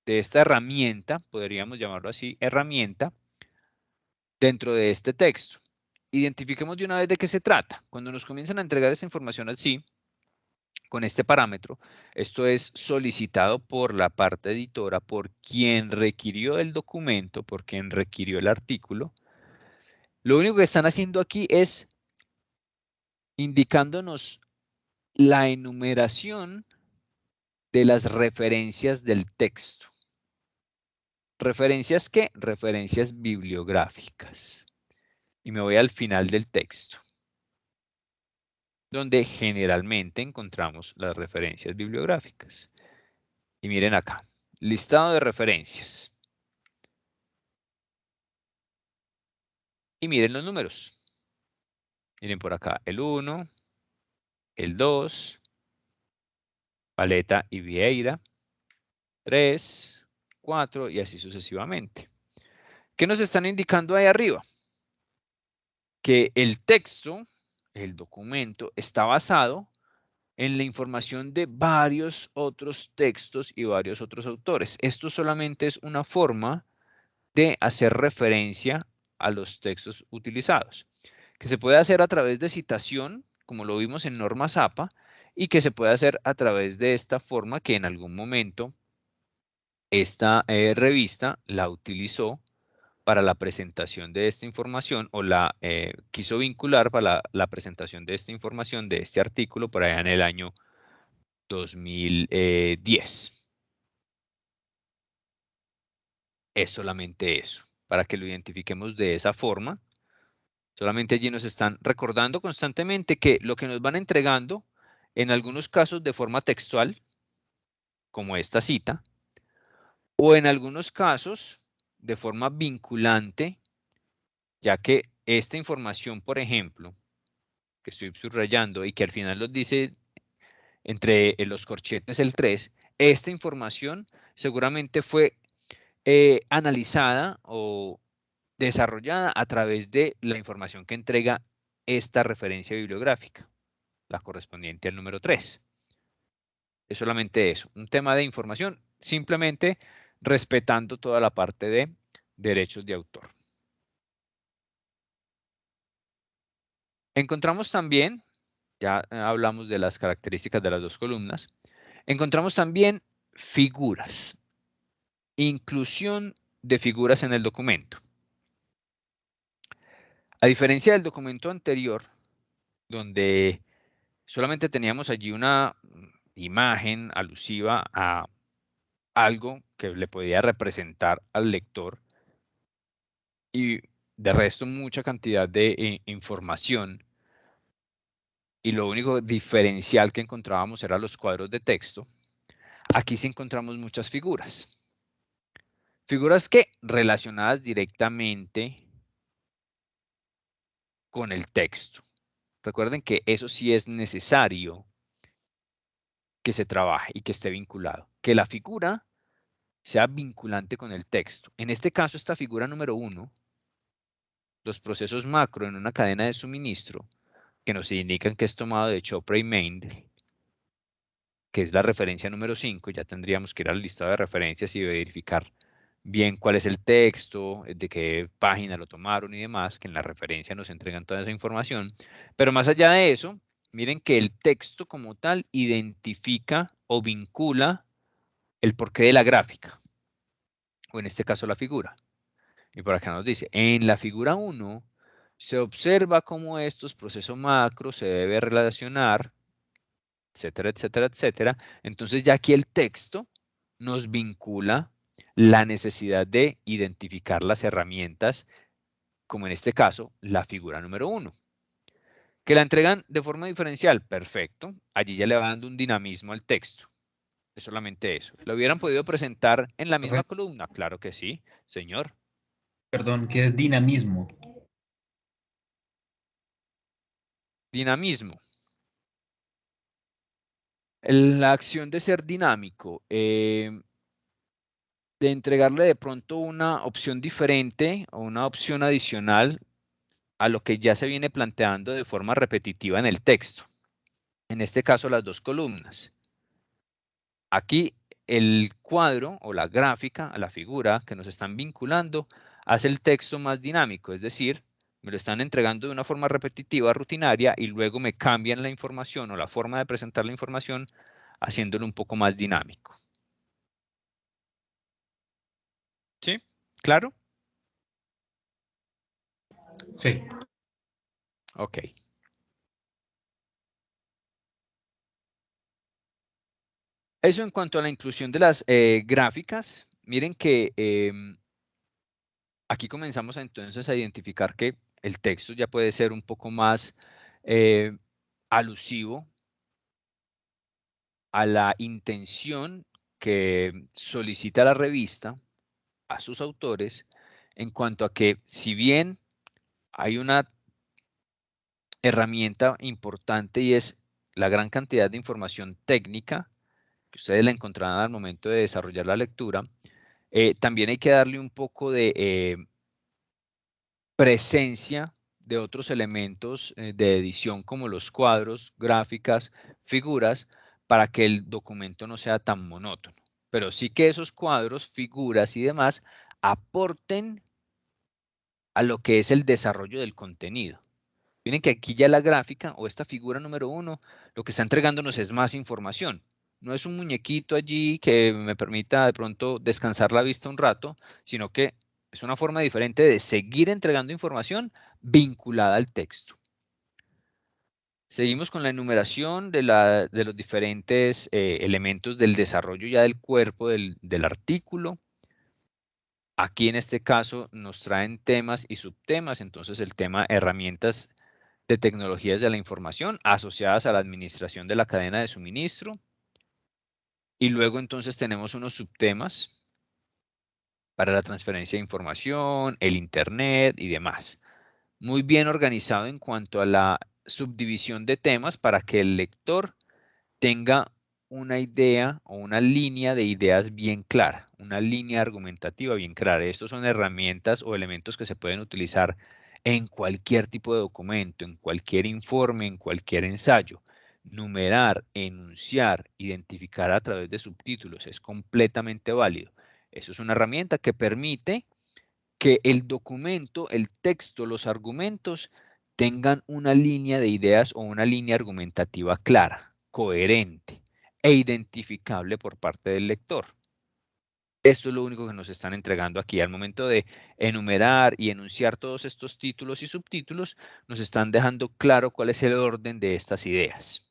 de esta herramienta, podríamos llamarlo así, herramienta, dentro de este texto. Identifiquemos de una vez de qué se trata. Cuando nos comienzan a entregar esta información así, con este parámetro, esto es solicitado por la parte editora, por quien requirió el documento, por quien requirió el artículo. Lo único que están haciendo aquí es indicándonos la enumeración de las referencias del texto. ¿Referencias qué? Referencias bibliográficas. Y me voy al final del texto, donde generalmente encontramos las referencias bibliográficas. Y miren acá, listado de referencias. Y miren los números. Miren por acá, el 1, el 2, Paleta y Vieira, 3, 4 y así sucesivamente. ¿Qué nos están indicando ahí arriba? Que el texto, el documento, está basado en la información de varios otros textos y varios otros autores. Esto solamente es una forma de hacer referencia a los textos utilizados, que se puede hacer a través de citación, como lo vimos en norma ZAPA, y que se puede hacer a través de esta forma que en algún momento esta revista la utilizó para la presentación de esta información o la quiso vincular para la presentación de esta información, de este artículo, por allá en el año 2010. Es solamente eso, para que lo identifiquemos de esa forma. Solamente allí nos están recordando constantemente que lo que nos van entregando, en algunos casos de forma textual, como esta cita, o en algunos casos de forma vinculante, ya que esta información, por ejemplo, que estoy subrayando y que al final nos dice entre los corchetes el 3, esta información seguramente fue analizada o desarrollada a través de la información que entrega esta referencia bibliográfica, la correspondiente al número 3. Es solamente eso, un tema de información, simplemente respetando toda la parte de derechos de autor. Encontramos también, ya hablamos de las características de las dos columnas, encontramos también figuras, inclusión de figuras en el documento. A diferencia del documento anterior, donde solamente teníamos allí una imagen alusiva a algo que le podía representar al lector y de resto mucha cantidad de información, y lo único diferencial que encontrábamos eran los cuadros de texto. Aquí sí encontramos muchas figuras. Figuras que relacionadas directamente con el texto. Recuerden que eso sí es necesario que se trabaje y que esté vinculado. Que la figura sea vinculante con el texto. En este caso, esta figura número 1, los procesos macro en una cadena de suministro, que nos indican que es tomado de Chopra y Mendel, que es la referencia número 5, ya tendríamos que ir al listado de referencias y verificar bien cuál es el texto, de qué página lo tomaron y demás, que en la referencia nos entregan toda esa información. Pero más allá de eso, miren que el texto como tal identifica o vincula el porqué de la gráfica, o en este caso la figura. Y por acá nos dice, en la figura 1 se observa cómo estos procesos macro se debe relacionar, etcétera, etcétera, etcétera. Entonces ya aquí el texto nos vincula la necesidad de identificar las herramientas, como en este caso, la figura número 1. Que la entregan de forma diferencial, perfecto. Allí ya le va dando un dinamismo al texto. Es solamente eso. ¿Lo hubieran podido presentar en la misma columna? Claro que sí, señor.
Perdón, ¿qué es dinamismo?
Dinamismo. La acción de ser dinámico, de entregarle de pronto una opción diferente o una opción adicional a lo que ya se viene planteando de forma repetitiva en el texto. En este caso, las dos columnas. Aquí el cuadro o la gráfica, la figura que nos están vinculando, hace el texto más dinámico, es decir, me lo están entregando de una forma repetitiva, rutinaria, y luego me cambian la información o la forma de presentar la información, haciéndolo un poco más dinámico. ¿Sí? ¿Claro?
Sí.
Ok. Eso en cuanto a la inclusión de las gráficas. Miren que aquí comenzamos entonces a identificar que el texto ya puede ser un poco más alusivo a la intención que solicita la revista a sus autores, en cuanto a que si bien hay una herramienta importante y es la gran cantidad de información técnica que ustedes la encontrarán al momento de desarrollar la lectura, también hay que darle un poco de presencia de otros elementos de edición como los cuadros, gráficas, figuras, para que el documento no sea tan monótono. Pero sí que esos cuadros, figuras y demás aporten a lo que es el desarrollo del contenido. Miren que aquí ya la gráfica o esta figura número 1 lo que está entregándonos es más información. No es un muñequito allí que me permita de pronto descansar la vista un rato, sino que es una forma diferente de seguir entregando información vinculada al texto. Seguimos con la enumeración de los diferentes elementos del desarrollo ya del cuerpo del artículo. Aquí en este caso nos traen temas y subtemas, entonces el tema herramientas de tecnologías de la información asociadas a la administración de la cadena de suministro. Y luego entonces tenemos unos subtemas para la transferencia de información, el Internet y demás. Muy bien organizado en cuanto a la subdivisión de temas para que el lector tenga una idea o una línea de ideas bien clara, una línea argumentativa bien clara. Estos son herramientas o elementos que se pueden utilizar en cualquier tipo de documento, en cualquier informe, en cualquier ensayo. Numerar, enunciar, identificar a través de subtítulos es completamente válido. Eso es una herramienta que permite que el documento, el texto, los argumentos tengan una línea de ideas o una línea argumentativa clara, coherente e identificable por parte del lector. Esto es lo único que nos están entregando aquí. Al momento de enumerar y enunciar todos estos títulos y subtítulos, nos están dejando claro cuál es el orden de estas ideas.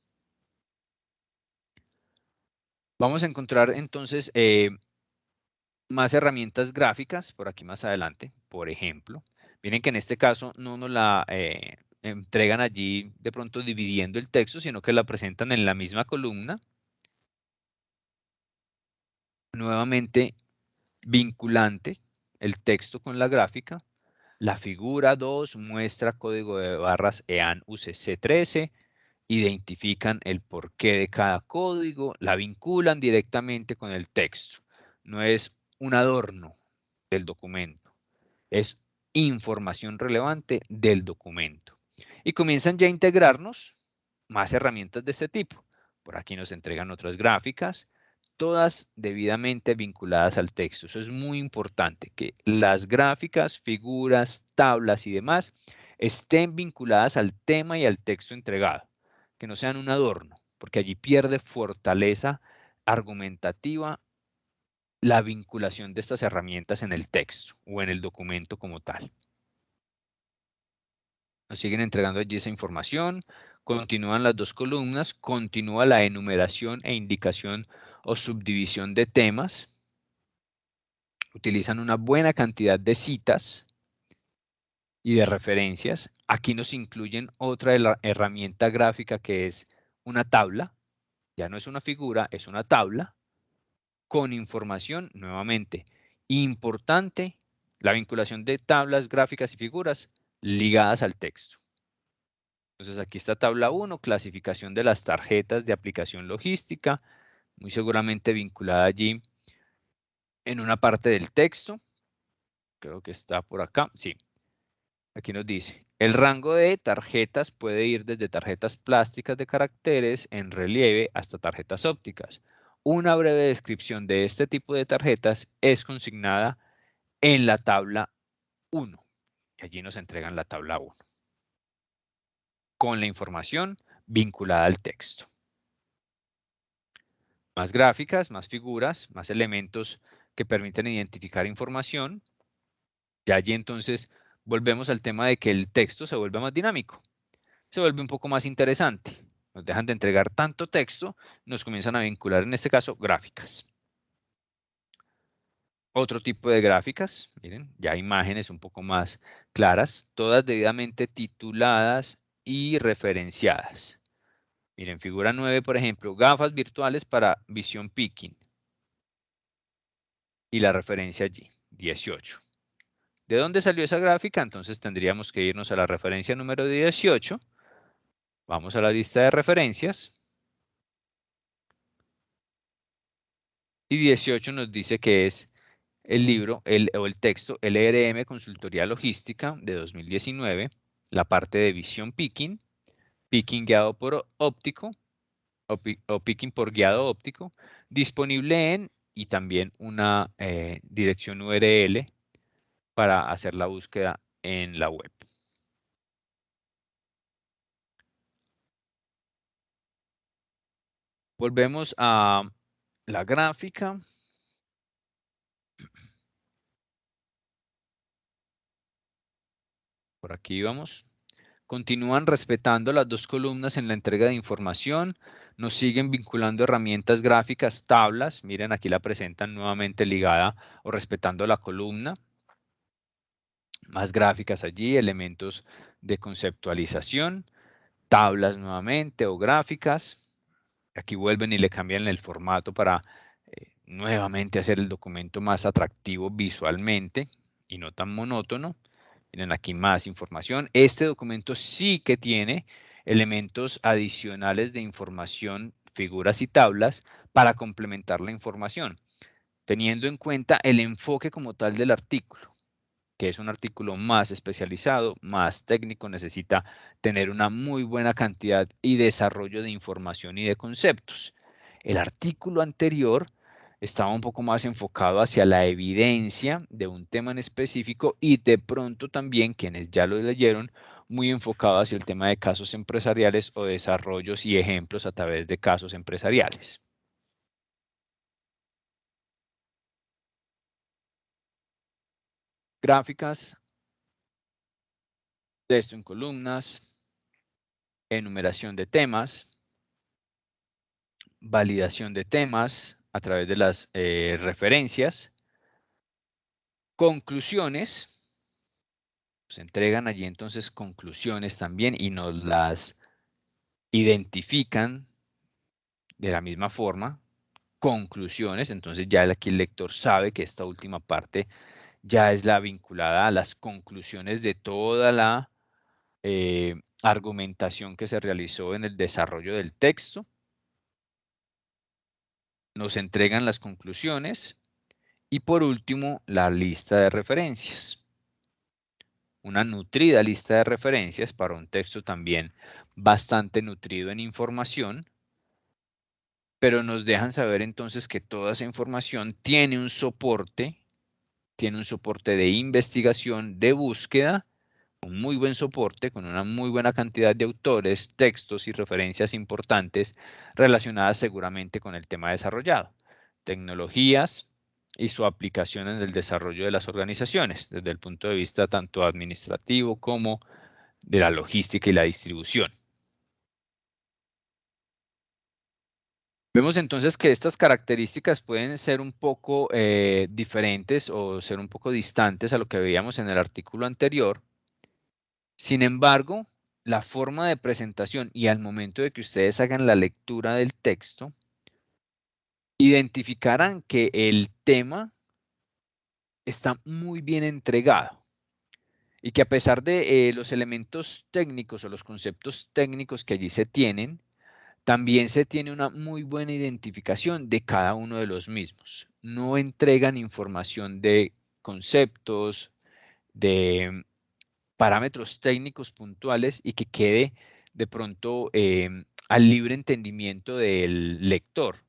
Vamos a encontrar entonces más herramientas gráficas por aquí más adelante. Por ejemplo, miren que en este caso no nos la entregan allí de pronto dividiendo el texto, sino que la presentan en la misma columna. Nuevamente vinculante el texto con la gráfica. La figura 2 muestra código de barras EAN UCC 13. Identifican el porqué de cada código, la vinculan directamente con el texto. No es un adorno del documento, es información relevante del documento. Y comienzan ya a integrarnos más herramientas de este tipo. Por aquí nos entregan otras gráficas, todas debidamente vinculadas al texto. Eso es muy importante, que las gráficas, figuras, tablas y demás estén vinculadas al tema y al texto entregado, que no sean un adorno, porque allí pierde fortaleza argumentativa la vinculación de estas herramientas en el texto o en el documento como tal. Nos siguen entregando allí esa información, continúan las dos columnas, continúa la enumeración e indicación o subdivisión de temas, utilizan una buena cantidad de citas y de referencias. Aquí nos incluyen otra herramienta gráfica que es una tabla, ya no es una figura, es una tabla con información nuevamente importante, la vinculación de tablas, gráficas y figuras ligadas al texto. Entonces aquí está tabla 1, clasificación de las tarjetas de aplicación logística, muy seguramente vinculada allí en una parte del texto. Creo que está por acá, sí. Aquí nos dice, el rango de tarjetas puede ir desde tarjetas plásticas de caracteres en relieve hasta tarjetas ópticas. una breve descripción de este tipo de tarjetas es consignada en la tabla 1. Y allí nos entregan la tabla 1 con la información vinculada al texto. Más gráficas, más figuras, más elementos que permiten identificar información. Ya allí entonces volvemos al tema de que el texto se vuelve más dinámico, se vuelve un poco más interesante. Nos dejan de entregar tanto texto, nos comienzan a vincular en este caso gráficas. Otro tipo de gráficas, miren, ya imágenes un poco más claras, todas debidamente tituladas y referenciadas. Miren, figura 9, por ejemplo, gafas virtuales para visión picking. Y la referencia allí, 18. ¿De dónde salió esa gráfica? Entonces tendríamos que irnos a la referencia número 18. Vamos a la lista de referencias. Y 18 nos dice que es el libro o el texto LRM Consultoría Logística de 2019, la parte de visión picking, picking guiado por óptico o picking por guiado óptico, disponible en y también una dirección URL para hacer la búsqueda en la web. Volvemos a la gráfica. Por aquí vamos. Continúan respetando las dos columnas en la entrega de información. Nos siguen vinculando herramientas gráficas, tablas. Miren, aquí la presentan nuevamente ligada o respetando la columna. Más gráficas allí, elementos de conceptualización. Tablas nuevamente o gráficas. Aquí vuelven y le cambian el formato para nuevamente hacer el documento más atractivo visualmente y no tan monótono. Miren aquí más información. Este documento sí que tiene elementos adicionales de información, figuras y tablas para complementar la información, teniendo en cuenta el enfoque como tal del artículo, que es un artículo más especializado, más técnico, necesita tener una muy buena cantidad y desarrollo de información y de conceptos. El artículo anterior estaba un poco más enfocado hacia la evidencia de un tema en específico y de pronto también, quienes ya lo leyeron, muy enfocado hacia el tema de casos empresariales o desarrollos y ejemplos a través de casos empresariales. Gráficas, texto en columnas, enumeración de temas, validación de temas a través de las referencias, conclusiones, se entregan allí entonces conclusiones también y nos las identifican de la misma forma, conclusiones, entonces ya aquí el lector sabe que esta última parte ya es la vinculada a las conclusiones de toda la argumentación que se realizó en el desarrollo del texto. Nos entregan las conclusiones y por último la lista de referencias. Una nutrida lista de referencias para un texto también bastante nutrido en información, pero nos dejan saber entonces que toda esa información tiene un soporte de investigación, de búsqueda, un muy buen soporte con una muy buena cantidad de autores, textos y referencias importantes relacionadas seguramente con el tema desarrollado, tecnologías y su aplicación en el desarrollo de las organizaciones, desde el punto de vista tanto administrativo como de la logística y la distribución. Vemos entonces que estas características pueden ser un poco diferentes o ser un poco distantes a lo que veíamos en el artículo anterior. Sin embargo, la forma de presentación y al momento de que ustedes hagan la lectura del texto, identificarán que el tema está muy bien entregado y que a pesar de los elementos técnicos o los conceptos técnicos que allí se tienen, también se tiene una muy buena identificación de cada uno de los mismos. No entregan información de conceptos, de parámetros técnicos puntuales y que quede de pronto al libre entendimiento del lector.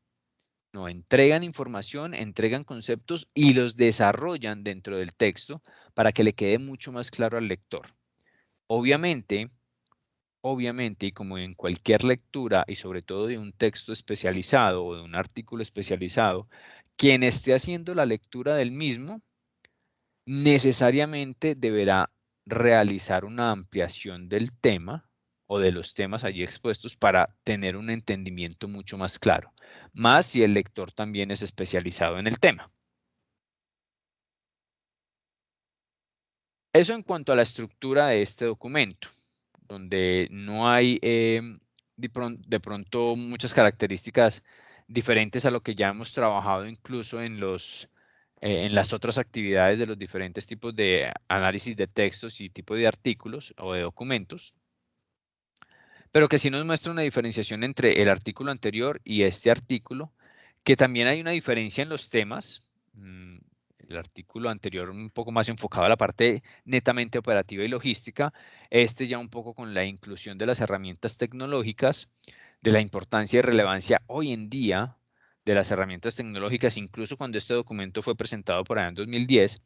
No, entregan información, entregan conceptos y los desarrollan dentro del texto para que le quede mucho más claro al lector. Obviamente, y como en cualquier lectura y sobre todo de un texto especializado o de un artículo especializado, quien esté haciendo la lectura del mismo necesariamente deberá realizar una ampliación del tema o de los temas allí expuestos para tener un entendimiento mucho más claro, más si el lector también es especializado en el tema. Eso en cuanto a la estructura de este documento, donde no hay de pronto muchas características diferentes a lo que ya hemos trabajado incluso en las otras actividades de los diferentes tipos de análisis de textos y tipo de artículos o de documentos, pero que sí nos muestra una diferenciación entre el artículo anterior y este artículo, que también hay una diferencia en los temas. El artículo anterior un poco más enfocado a la parte netamente operativa y logística, este ya un poco con la inclusión de las herramientas tecnológicas, de la importancia y relevancia hoy en día de las herramientas tecnológicas, incluso cuando este documento fue presentado por allá en 2010,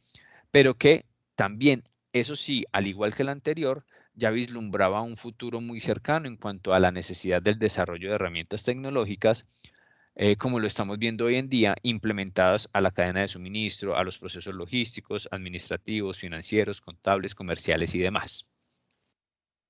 pero que también, eso sí, al igual que el anterior, ya vislumbraba un futuro muy cercano en cuanto a la necesidad del desarrollo de herramientas tecnológicas, como lo estamos viendo hoy en día, implementadas a la cadena de suministro, a los procesos logísticos, administrativos, financieros, contables, comerciales y demás.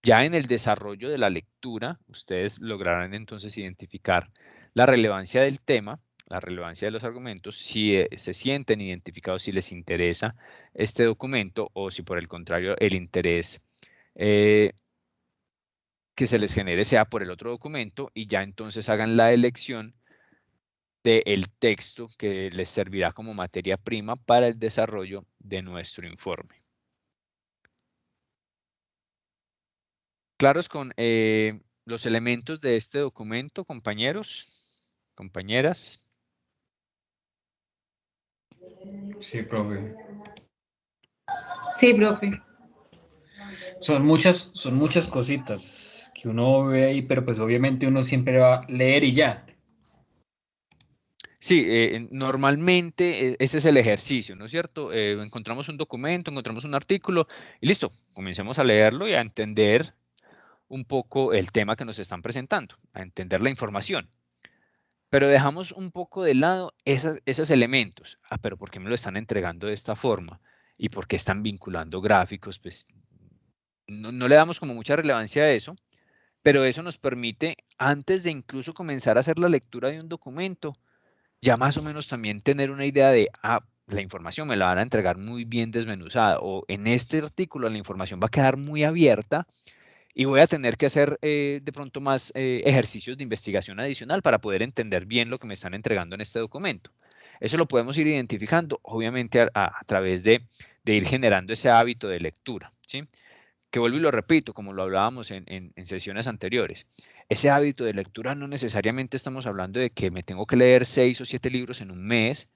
Ya en el desarrollo de la lectura, ustedes lograrán entonces identificar la relevancia del tema, la relevancia de los argumentos, si se sienten identificados, si les interesa este documento o si por el contrario el interés que se les genere sea por el otro documento y ya entonces hagan la elección del texto que les servirá como materia prima para el desarrollo de nuestro informe. ¿Claros con los elementos de este documento, compañeros, compañeras?
Sí, profe.
Sí, profe.
Son muchas cositas que uno ve ahí, pero pues obviamente uno siempre va a leer y ya.
Sí, normalmente ese es el ejercicio, ¿no es cierto? Encontramos un documento, encontramos un artículo y listo, comencemos a leerlo y a entender un poco el tema que nos están presentando, a entender la información. Pero dejamos un poco de lado esos elementos. Ah, pero ¿por qué me lo están entregando de esta forma? ¿Y por qué están vinculando gráficos? Pues no le damos como mucha relevancia a eso, pero eso nos permite, antes de incluso comenzar a hacer la lectura de un documento, ya más o menos también tener una idea de, la información me la van a entregar muy bien desmenuzada, o en este artículo la información va a quedar muy abierta y voy a tener que hacer de pronto más ejercicios de investigación adicional para poder entender bien lo que me están entregando en este documento. Eso lo podemos ir identificando, obviamente, a través de ir generando ese hábito de lectura, ¿sí? Que vuelvo y lo repito, como lo hablábamos en sesiones anteriores. Ese hábito de lectura no necesariamente estamos hablando de que me tengo que leer 6 o 7 libros en un mes.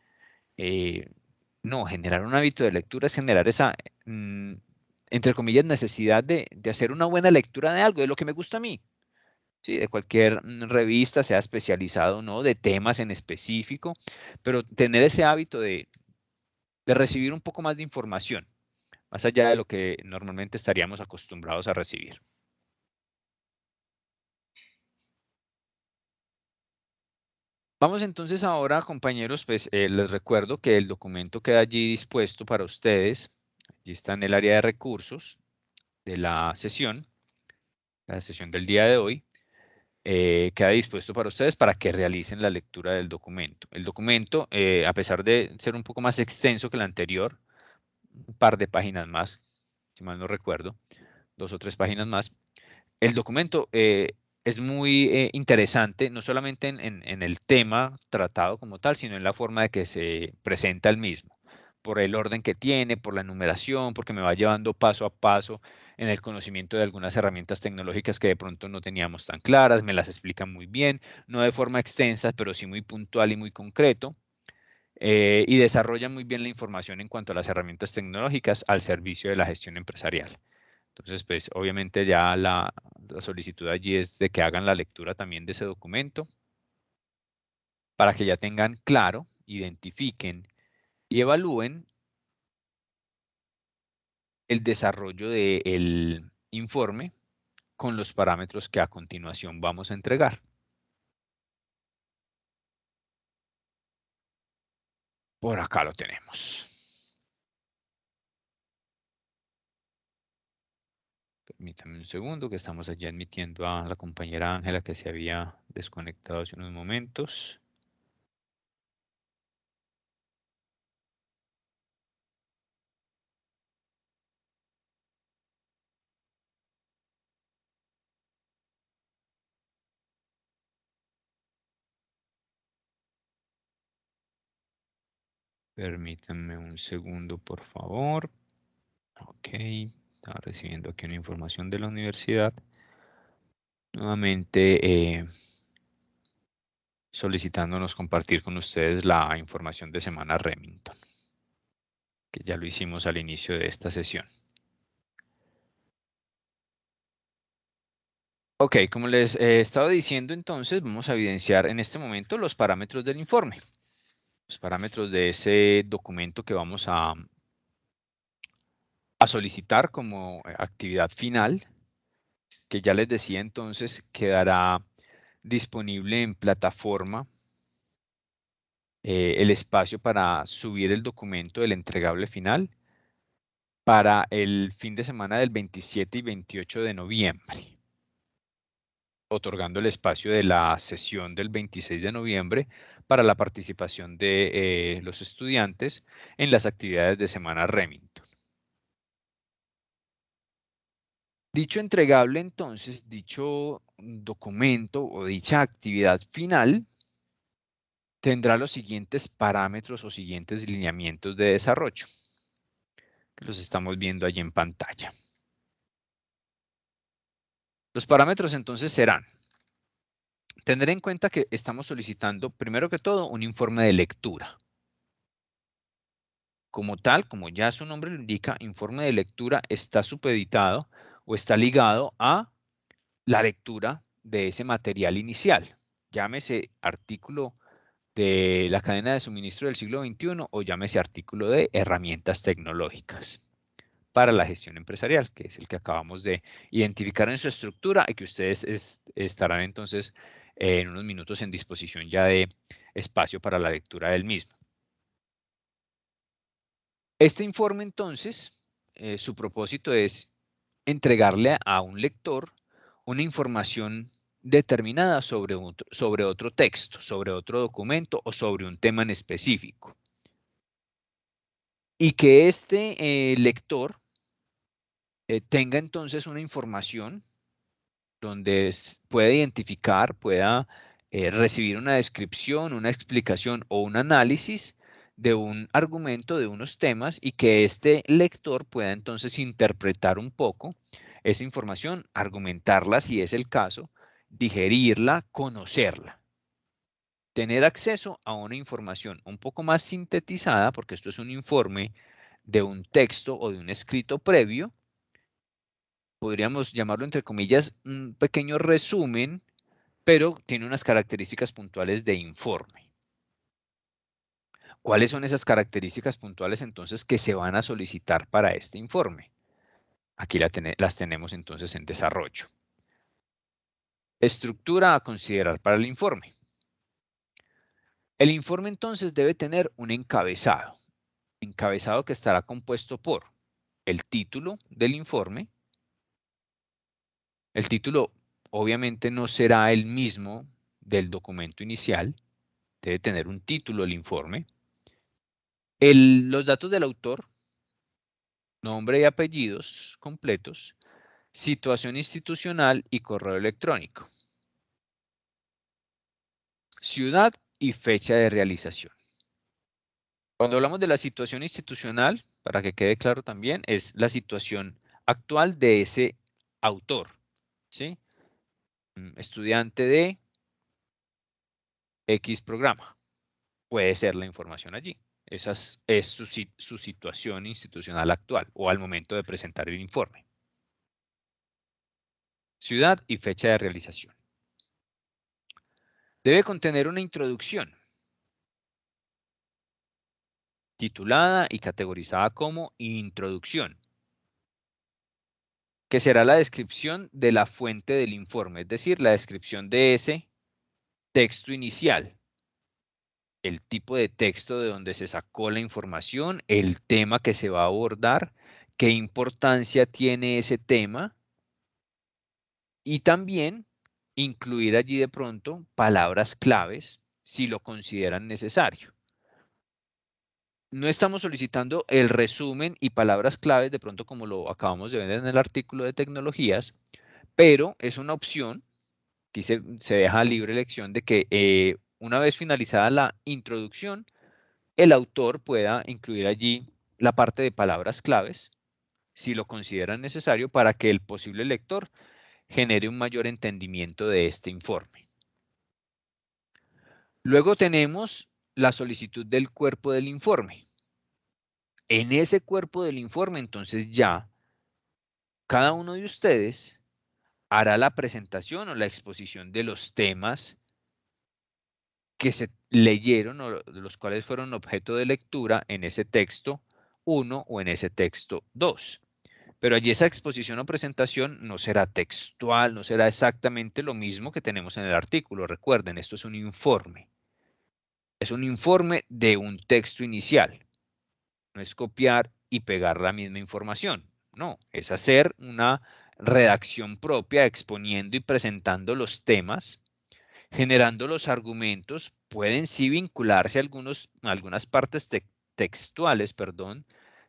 No, generar un hábito de lectura es generar esa, entre comillas, necesidad de hacer una buena lectura de algo, de lo que me gusta a mí. Sí, de cualquier revista, sea especializado o no, de temas en específico, pero tener ese hábito de recibir un poco más de información, más allá de lo que normalmente estaríamos acostumbrados a recibir. Vamos entonces ahora, compañeros, pues les recuerdo que el documento queda allí dispuesto para ustedes. Allí está en el área de recursos de la sesión del día de hoy. Queda dispuesto para ustedes para que realicen la lectura del documento. El documento, a pesar de ser un poco más extenso que el anterior, un par de páginas más, si mal no recuerdo, 2 o 3 páginas más, el documento es muy interesante, no solamente en el tema tratado como tal, sino en la forma de que se presenta el mismo, por el orden que tiene, por la numeración, porque me va llevando paso a paso en el conocimiento de algunas herramientas tecnológicas que de pronto no teníamos tan claras, me las explican muy bien, no de forma extensa, pero sí muy puntual y muy concreto, y desarrollan muy bien la información en cuanto a las herramientas tecnológicas al servicio de la gestión empresarial. Entonces, pues obviamente ya la solicitud allí es de que hagan la lectura también de ese documento para que ya tengan claro, identifiquen y evalúen el desarrollo del informe con los parámetros que a continuación vamos a entregar. Por acá lo tenemos. Permítame un segundo que estamos allí admitiendo a la compañera Ángela que se había desconectado hace unos momentos. Permítanme un segundo, por favor. Ok, estaba recibiendo aquí una información de la universidad. Nuevamente solicitándonos compartir con ustedes la información de Semana Remington, que ya lo hicimos al inicio de esta sesión. Ok, como les he estado diciendo, entonces vamos a evidenciar en este momento los parámetros del informe. Los parámetros de ese documento que vamos a solicitar como actividad final, que ya les decía entonces quedará disponible en plataforma el espacio para subir el documento del entregable final para el fin de semana del 27 y 28 de noviembre, otorgando el espacio de la sesión del 26 de noviembre para la participación de los estudiantes en las actividades de Semana Remington. Dicho entregable, entonces, dicho documento o dicha actividad final tendrá los siguientes parámetros o siguientes lineamientos de desarrollo, que los estamos viendo allí en pantalla. Los parámetros entonces serán: tener en cuenta que estamos solicitando, primero que todo, un informe de lectura. Como tal, como ya su nombre lo indica, informe de lectura está supeditado o está ligado a la lectura de ese material inicial. Llámese artículo de la cadena de suministro del siglo XXI o llámese artículo de herramientas tecnológicas para la gestión empresarial, que es el que acabamos de identificar en su estructura y que ustedes estarán entonces en unos minutos en disposición ya de espacio para la lectura del mismo. Este informe entonces, su propósito es entregarle a un lector una información determinada sobre otro texto, sobre otro documento o sobre un tema en específico. Y que este lector tenga entonces una información donde pueda identificar, pueda recibir una descripción, una explicación o un análisis de un argumento, de unos temas, y que este lector pueda entonces interpretar un poco esa información, argumentarla si es el caso, digerirla, conocerla. Tener acceso a una información un poco más sintetizada, porque esto es un informe de un texto o de un escrito previo, podríamos llamarlo entre comillas un pequeño resumen, pero tiene unas características puntuales de informe. ¿Cuáles son esas características puntuales entonces que se van a solicitar para este informe? Aquí las tenemos entonces en desarrollo. Estructura a considerar para el informe. El informe entonces debe tener un encabezado. Encabezado que estará compuesto por el título del informe. El título obviamente no será el mismo del documento inicial. Debe tener un título el informe. Los datos del autor, nombre y apellidos completos, situación institucional y correo electrónico. Ciudad y fecha de realización. Cuando hablamos de la situación institucional, para que quede claro también, es la situación actual de ese autor, ¿sí? Estudiante de X programa. Puede ser la información allí. Esa es su situación institucional actual o al momento de presentar el informe. Ciudad y fecha de realización. Debe contener una introducción. titulada y categorizada como introducción, que será la descripción de la fuente del informe, es decir, la descripción de ese texto inicial, el tipo de texto de donde se sacó la información, el tema que se va a abordar, qué importancia tiene ese tema, y también incluir allí de pronto palabras claves si lo consideran necesario. No estamos solicitando el resumen y palabras claves de pronto como lo acabamos de ver en el artículo de tecnologías, pero es una opción. Aquí se deja libre elección de que una vez finalizada la introducción, el autor pueda incluir allí la parte de palabras claves, si lo consideran necesario, para que el posible lector genere un mayor entendimiento de este informe. Luego tenemos la solicitud del cuerpo del informe. En ese cuerpo del informe, entonces ya cada uno de ustedes hará la presentación o la exposición de los temas que se leyeron o de los cuales fueron objeto de lectura en ese texto 1 o en ese texto 2. Pero allí esa exposición o presentación no será textual, no será exactamente lo mismo que tenemos en el artículo. Recuerden, esto es un informe. Es un informe de un texto inicial. No es copiar y pegar la misma información. No, es hacer una redacción propia exponiendo y presentando los temas, generando los argumentos. Pueden sí vincularse algunas partes textuales,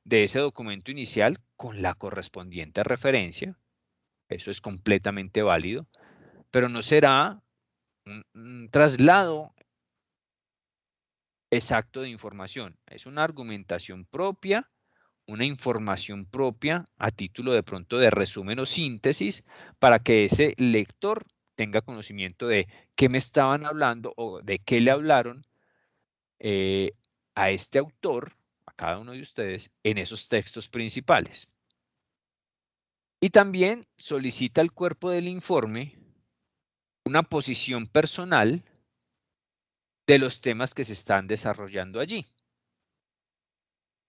de ese documento inicial con la correspondiente referencia. Eso es completamente válido, pero no será un traslado exacto de información. Es una argumentación propia, una información propia a título de pronto de resumen o síntesis para que ese lector tenga conocimiento de qué me estaban hablando o de qué le hablaron a este autor, a cada uno de ustedes, en esos textos principales. Y también solicita al cuerpo del informe una posición personal de los temas que se están desarrollando allí.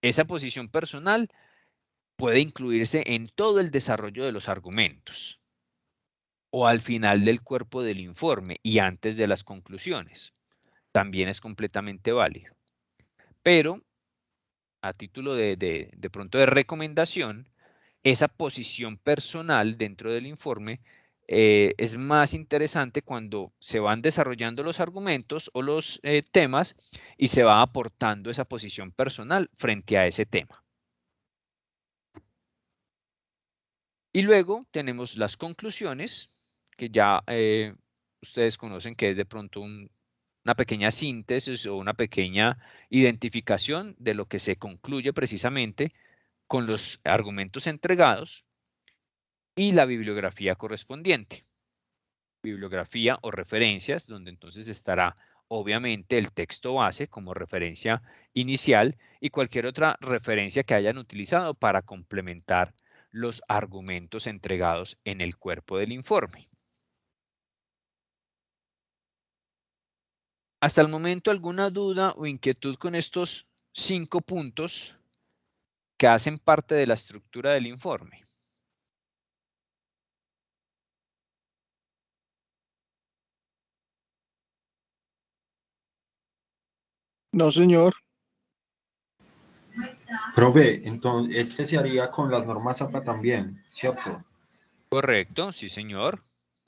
Esa posición personal puede incluirse en todo el desarrollo de los argumentos o al final del cuerpo del informe y antes de las conclusiones. También es completamente válido. Pero, a título de pronto de recomendación, esa posición personal dentro del informe es más interesante cuando se van desarrollando los argumentos o los temas y se va aportando esa posición personal frente a ese tema. Y luego tenemos las conclusiones, que ya ustedes conocen que es de pronto una pequeña síntesis o una pequeña identificación de lo que se concluye precisamente con los argumentos entregados y la bibliografía correspondiente. Bibliografía o referencias, donde entonces estará obviamente el texto base como referencia inicial y cualquier otra referencia que hayan utilizado para complementar los argumentos entregados en el cuerpo del informe. Hasta el momento, ¿alguna duda o inquietud con estos 5 puntos que hacen parte de la estructura del informe?
No, señor.
Profe, entonces este se haría con las normas APA también, ¿cierto?
Correcto, sí señor,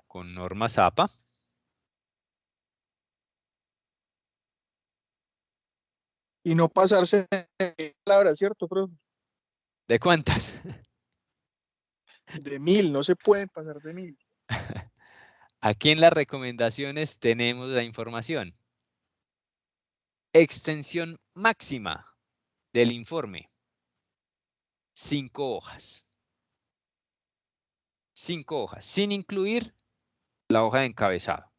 con normas APA.
Y no pasarse de palabras, ¿cierto, profe?
¿De cuántas?
De 1000, no se pueden pasar de 1000.
Aquí en las recomendaciones tenemos la información. Extensión máxima del informe. 5 hojas. 5 hojas, sin incluir la hoja de encabezado.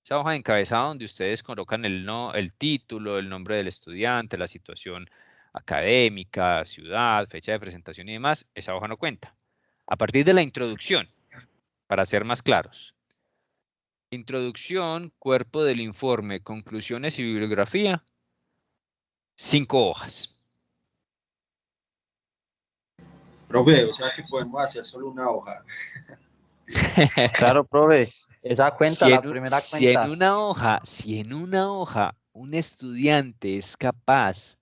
Esa hoja de encabezado donde ustedes colocan el título, el nombre del estudiante, la situación académica, ciudad, fecha de presentación y demás, esa hoja no cuenta. A partir de la introducción, para ser más claros. Introducción, cuerpo del informe, conclusiones y bibliografía. 5 hojas.
Profe, o sea que podemos hacer solo una hoja.
Claro, profe. Esa cuenta,
Si
la
en,
primera
si en
cuenta.
una hoja un estudiante es capaz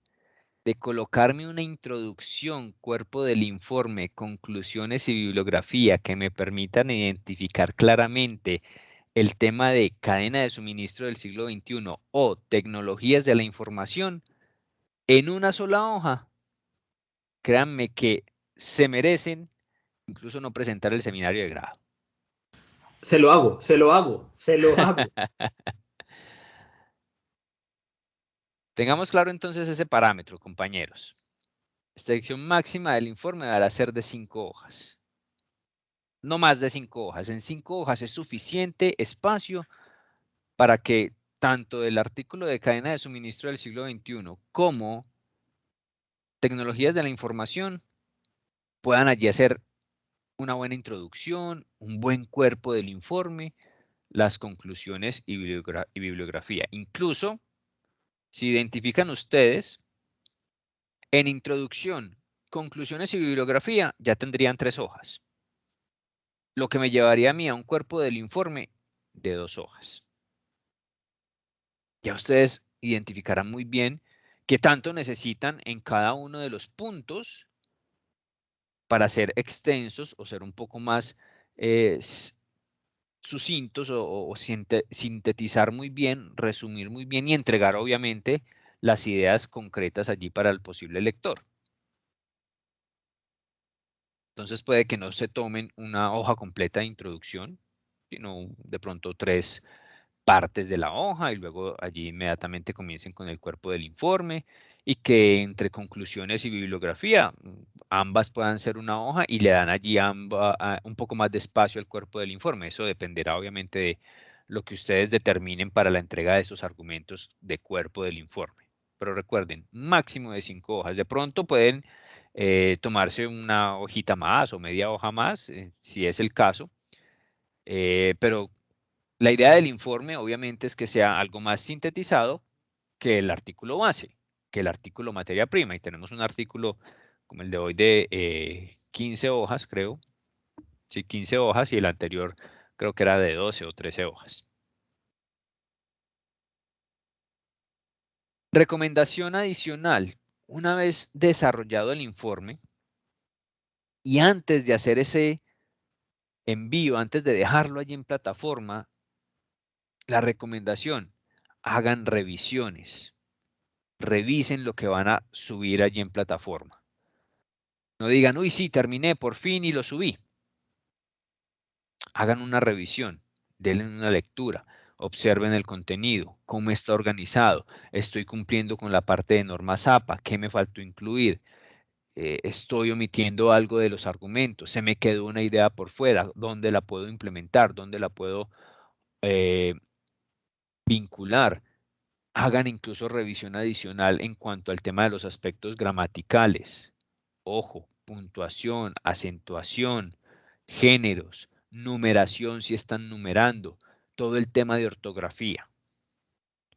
de colocarme una introducción, cuerpo del informe, conclusiones y bibliografía que me permitan identificar claramente el tema de cadena de suministro del siglo XXI o tecnologías de la información en una sola hoja, créanme que se merecen incluso no presentar el seminario de grado.
Se lo hago, se lo hago, se lo hago.
Tengamos claro entonces ese parámetro, compañeros. Esta extensión máxima del informe deberá ser de 5 hojas. No más de 5 hojas. En 5 hojas es suficiente espacio para que tanto el artículo de cadena de suministro del siglo XXI como tecnologías de la información puedan allí hacer una buena introducción, un buen cuerpo del informe, las conclusiones y bibliografía. Incluso, si identifican ustedes, en introducción, conclusiones y bibliografía, ya tendrían 3 hojas. Lo que me llevaría a mí a un cuerpo del informe de 2 hojas. Ya ustedes identificarán muy bien qué tanto necesitan en cada uno de los puntos para ser extensos o ser un poco más sucintos o sintetizar muy bien, resumir muy bien y entregar obviamente las ideas concretas allí para el posible lector. Entonces puede que no se tomen una hoja completa de introducción, sino de pronto 3 partes de la hoja y luego allí inmediatamente comiencen con el cuerpo del informe y que entre conclusiones y bibliografía ambas puedan ser una hoja y le dan allí un poco más de espacio al cuerpo del informe. Eso dependerá obviamente de lo que ustedes determinen para la entrega de esos argumentos de cuerpo del informe. Pero recuerden, máximo de 5 hojas. De pronto pueden tomarse una hojita más o media hoja más, si es el caso, pero la idea del informe, obviamente, es que sea algo más sintetizado que el artículo base, que el artículo materia prima. Y tenemos un artículo como el de hoy de 15 hojas, creo. Sí, 15 hojas y el anterior creo que era de 12 o 13 hojas. Recomendación adicional. Una vez desarrollado el informe y antes de hacer ese envío, antes de dejarlo allí en plataforma, la recomendación, hagan revisiones. Revisen lo que van a subir allí en plataforma. No digan, uy, sí, terminé por fin y lo subí. Hagan una revisión, denle una lectura, observen el contenido, cómo está organizado, estoy cumpliendo con la parte de normas APA, qué me faltó incluir, estoy omitiendo algo de los argumentos, se me quedó una idea por fuera, dónde la puedo implementar, dónde la puedo vincular. Hagan incluso revisión adicional en cuanto al tema de los aspectos gramaticales. Ojo, puntuación, acentuación, géneros, numeración si están numerando, todo el tema de ortografía.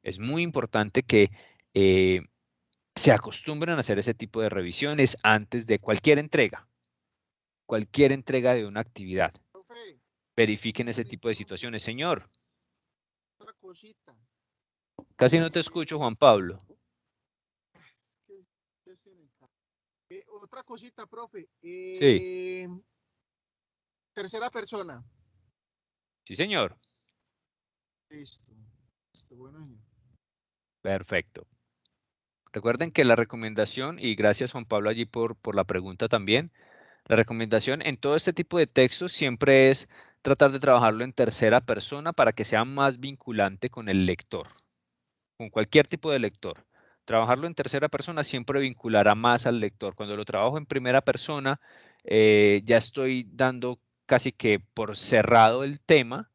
Es muy importante que se acostumbren a hacer ese tipo de revisiones antes de cualquier entrega de una actividad. Verifiquen ese tipo de situaciones. Señor.
Otra cosita.
Casi no te escucho, Juan Pablo.
Otra cosita, profe.
Sí.
Tercera persona.
Sí, señor.
Listo. Bueno.
Perfecto. Recuerden que la recomendación, y gracias Juan Pablo allí por la pregunta también, la recomendación en todo este tipo de textos siempre es tratar de trabajarlo en tercera persona para que sea más vinculante con el lector, con cualquier tipo de lector. Trabajarlo en tercera persona siempre vinculará más al lector. Cuando lo trabajo en primera persona, ya estoy dando casi que por cerrado el tema,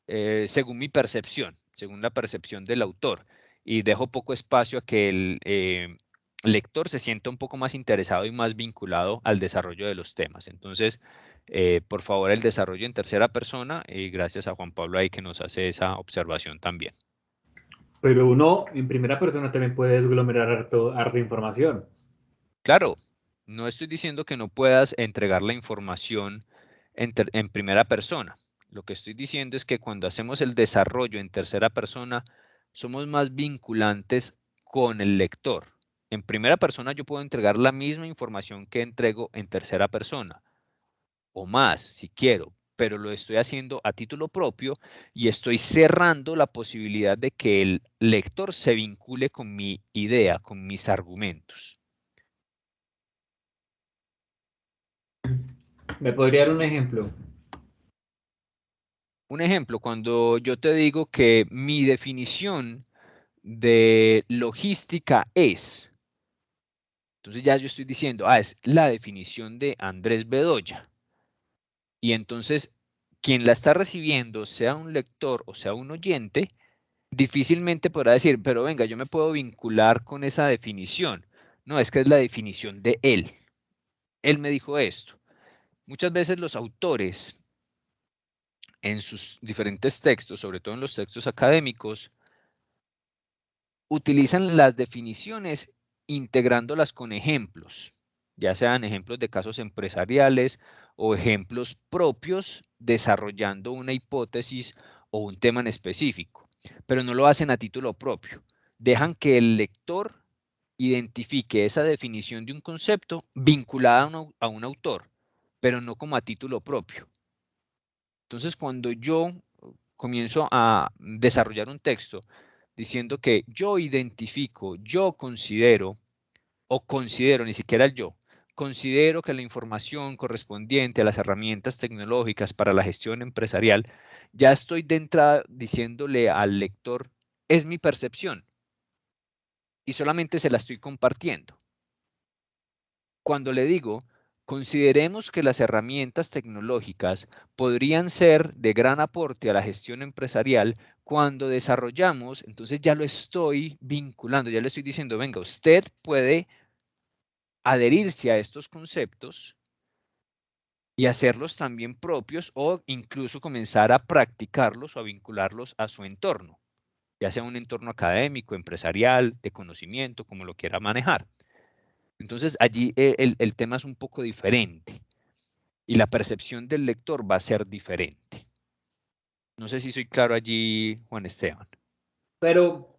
según mi percepción, según la percepción del autor, y dejo poco espacio a que el lector se sienta un poco más interesado y más vinculado al desarrollo de los temas. Entonces, por favor, el desarrollo en tercera persona, y gracias a Juan Pablo ahí que nos hace esa observación también.
Pero uno en primera persona también puede desglomerar harta información.
Claro, no estoy diciendo que no puedas entregar la información en primera persona. Lo que estoy diciendo es que cuando hacemos el desarrollo en tercera persona, somos más vinculantes con el lector. En primera persona yo puedo entregar la misma información que entrego en tercera persona, o más si quiero, pero lo estoy haciendo a título propio y estoy cerrando la posibilidad de que el lector se vincule con mi idea, con mis argumentos.
¿Me podría dar un ejemplo?
Un ejemplo, cuando yo te digo que mi definición de logística es, entonces ya yo estoy diciendo, es la definición de Andrés Bedoya. Y entonces, quien la está recibiendo, sea un lector o sea un oyente, difícilmente podrá decir, pero venga, yo me puedo vincular con esa definición. No, es que es la definición de él. Él me dijo esto. Muchas veces los autores, en sus diferentes textos, sobre todo en los textos académicos, utilizan las definiciones integrándolas con ejemplos, ya sean ejemplos de casos empresariales o ejemplos propios desarrollando una hipótesis o un tema en específico, pero no lo hacen a título propio. Dejan que el lector identifique esa definición de un concepto vinculada a un autor, pero no como a título propio. Entonces, cuando yo comienzo a desarrollar un texto diciendo que yo identifico, yo considero, o considero, ni siquiera el yo, considero que la información correspondiente a las herramientas tecnológicas para la gestión empresarial, ya estoy de entrada diciéndole al lector, es mi percepción, y solamente se la estoy compartiendo. Cuando le digo, consideremos que las herramientas tecnológicas podrían ser de gran aporte a la gestión empresarial, cuando desarrollamos, entonces ya lo estoy vinculando, ya le estoy diciendo, venga, usted puede adherirse a estos conceptos y hacerlos también propios o incluso comenzar a practicarlos o a vincularlos a su entorno, ya sea un entorno académico, empresarial, de conocimiento, como lo quiera manejar. Entonces allí el tema es un poco diferente y la percepción del lector va a ser diferente. No sé si soy claro allí, Juan Esteban.
Pero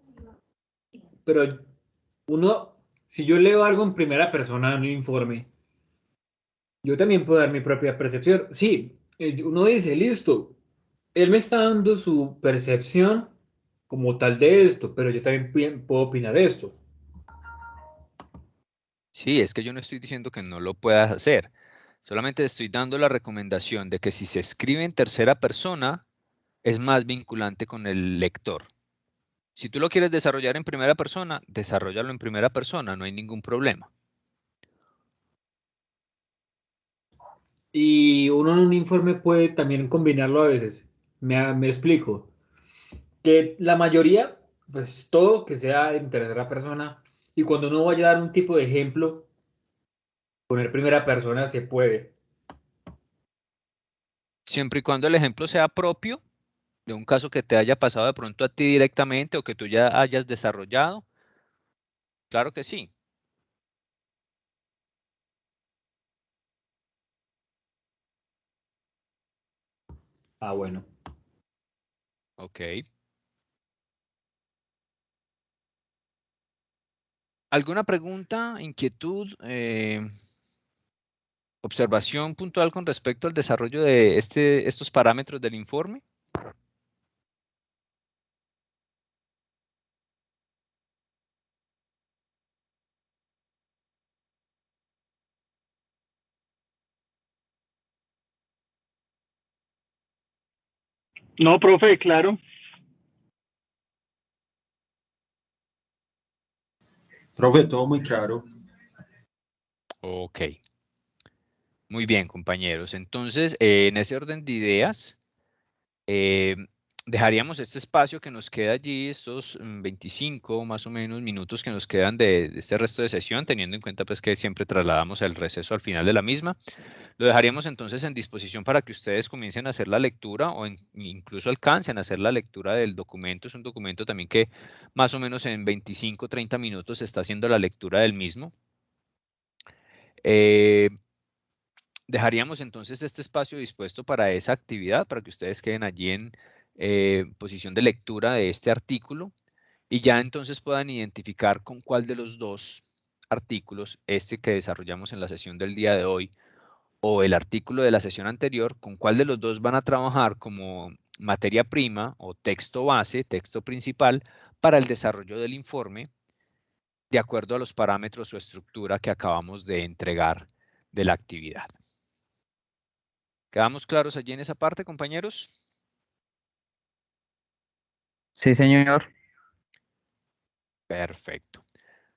uno, si yo leo algo en primera persona en un informe, yo también puedo dar mi propia percepción. Sí, uno dice, listo, él me está dando su percepción como tal de esto, pero yo también puedo opinar de esto.
Sí, es que yo no estoy diciendo que no lo puedas hacer. Solamente estoy dando la recomendación de que si se escribe en tercera persona, es más vinculante con el lector. Si tú lo quieres desarrollar en primera persona, desarrollalo en primera persona, no hay ningún problema.
Y uno en un informe puede también combinarlo a veces. Me explico. Que la mayoría, pues todo que sea en tercera persona. Y cuando uno vaya a dar un tipo de ejemplo, poner primera persona se puede.
Siempre y cuando el ejemplo sea propio de un caso que te haya pasado de pronto a ti directamente o que tú ya hayas desarrollado, claro que sí.
Ah, bueno.
Ok. ¿Alguna pregunta, inquietud, observación puntual con respecto al desarrollo de estos parámetros del informe?
No, profe, claro.
Profe, todo muy claro.
Ok. Muy bien, compañeros. Entonces, en ese orden de ideas, dejaríamos este espacio que nos queda allí, estos 25 más o menos minutos que nos quedan de este resto de sesión, teniendo en cuenta pues que siempre trasladamos el receso al final de la misma. Lo dejaríamos entonces en disposición para que ustedes comiencen a hacer la lectura o incluso alcancen a hacer la lectura del documento. Es un documento también que más o menos en 25, 30 minutos se está haciendo la lectura del mismo. Dejaríamos entonces este espacio dispuesto para esa actividad, para que ustedes queden allí en posición de lectura de este artículo y ya entonces puedan identificar con cuál de los dos artículos, este que desarrollamos en la sesión del día de hoy o el artículo de la sesión anterior, con cuál de los dos van a trabajar como materia prima o texto base, texto principal para el desarrollo del informe de acuerdo a los parámetros o estructura que acabamos de entregar de la actividad. ¿Quedamos claros allí en esa parte, compañeros?
Sí, señor.
Perfecto.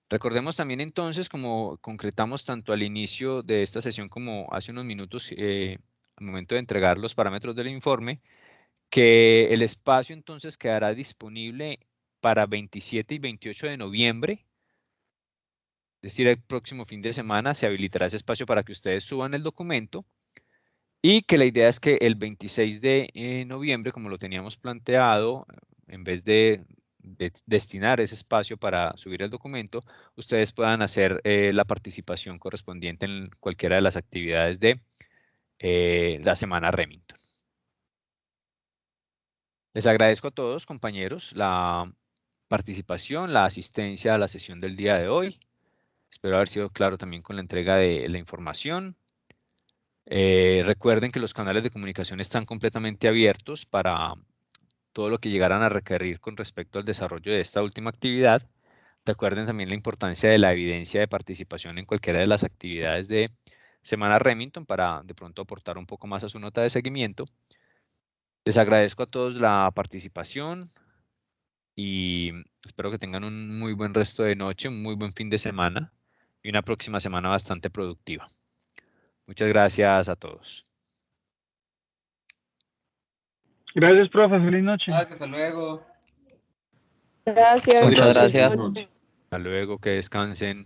Recordemos también entonces, como concretamos tanto al inicio de esta sesión como hace unos minutos, al momento de entregar los parámetros del informe, que el espacio entonces quedará disponible para 27 y 28 de noviembre, es decir, el próximo fin de semana se habilitará ese espacio para que ustedes suban el documento y que la idea es que el 26 de noviembre, como lo teníamos planteado, en vez de destinar ese espacio para subir el documento, ustedes puedan hacer la participación correspondiente en cualquiera de las actividades de la semana Remington. Les agradezco a todos, compañeros, la participación, la asistencia a la sesión del día de hoy. Espero haber sido claro también con la entrega de la información. Recuerden que los canales de comunicación están completamente abiertos para todo lo que llegaran a requerir con respecto al desarrollo de esta última actividad. Recuerden también la importancia de la evidencia de participación en cualquiera de las actividades de Semana Remington para de pronto aportar un poco más a su nota de seguimiento. Les agradezco a todos la participación y espero que tengan un muy buen resto de noche, un muy buen fin de semana y una próxima semana bastante productiva. Muchas gracias a todos.
Gracias, profe. Feliz noche.
Gracias, hasta luego.
Gracias.
Muchas
Muchas
gracias.
buenas noches.
Hasta luego, que descansen.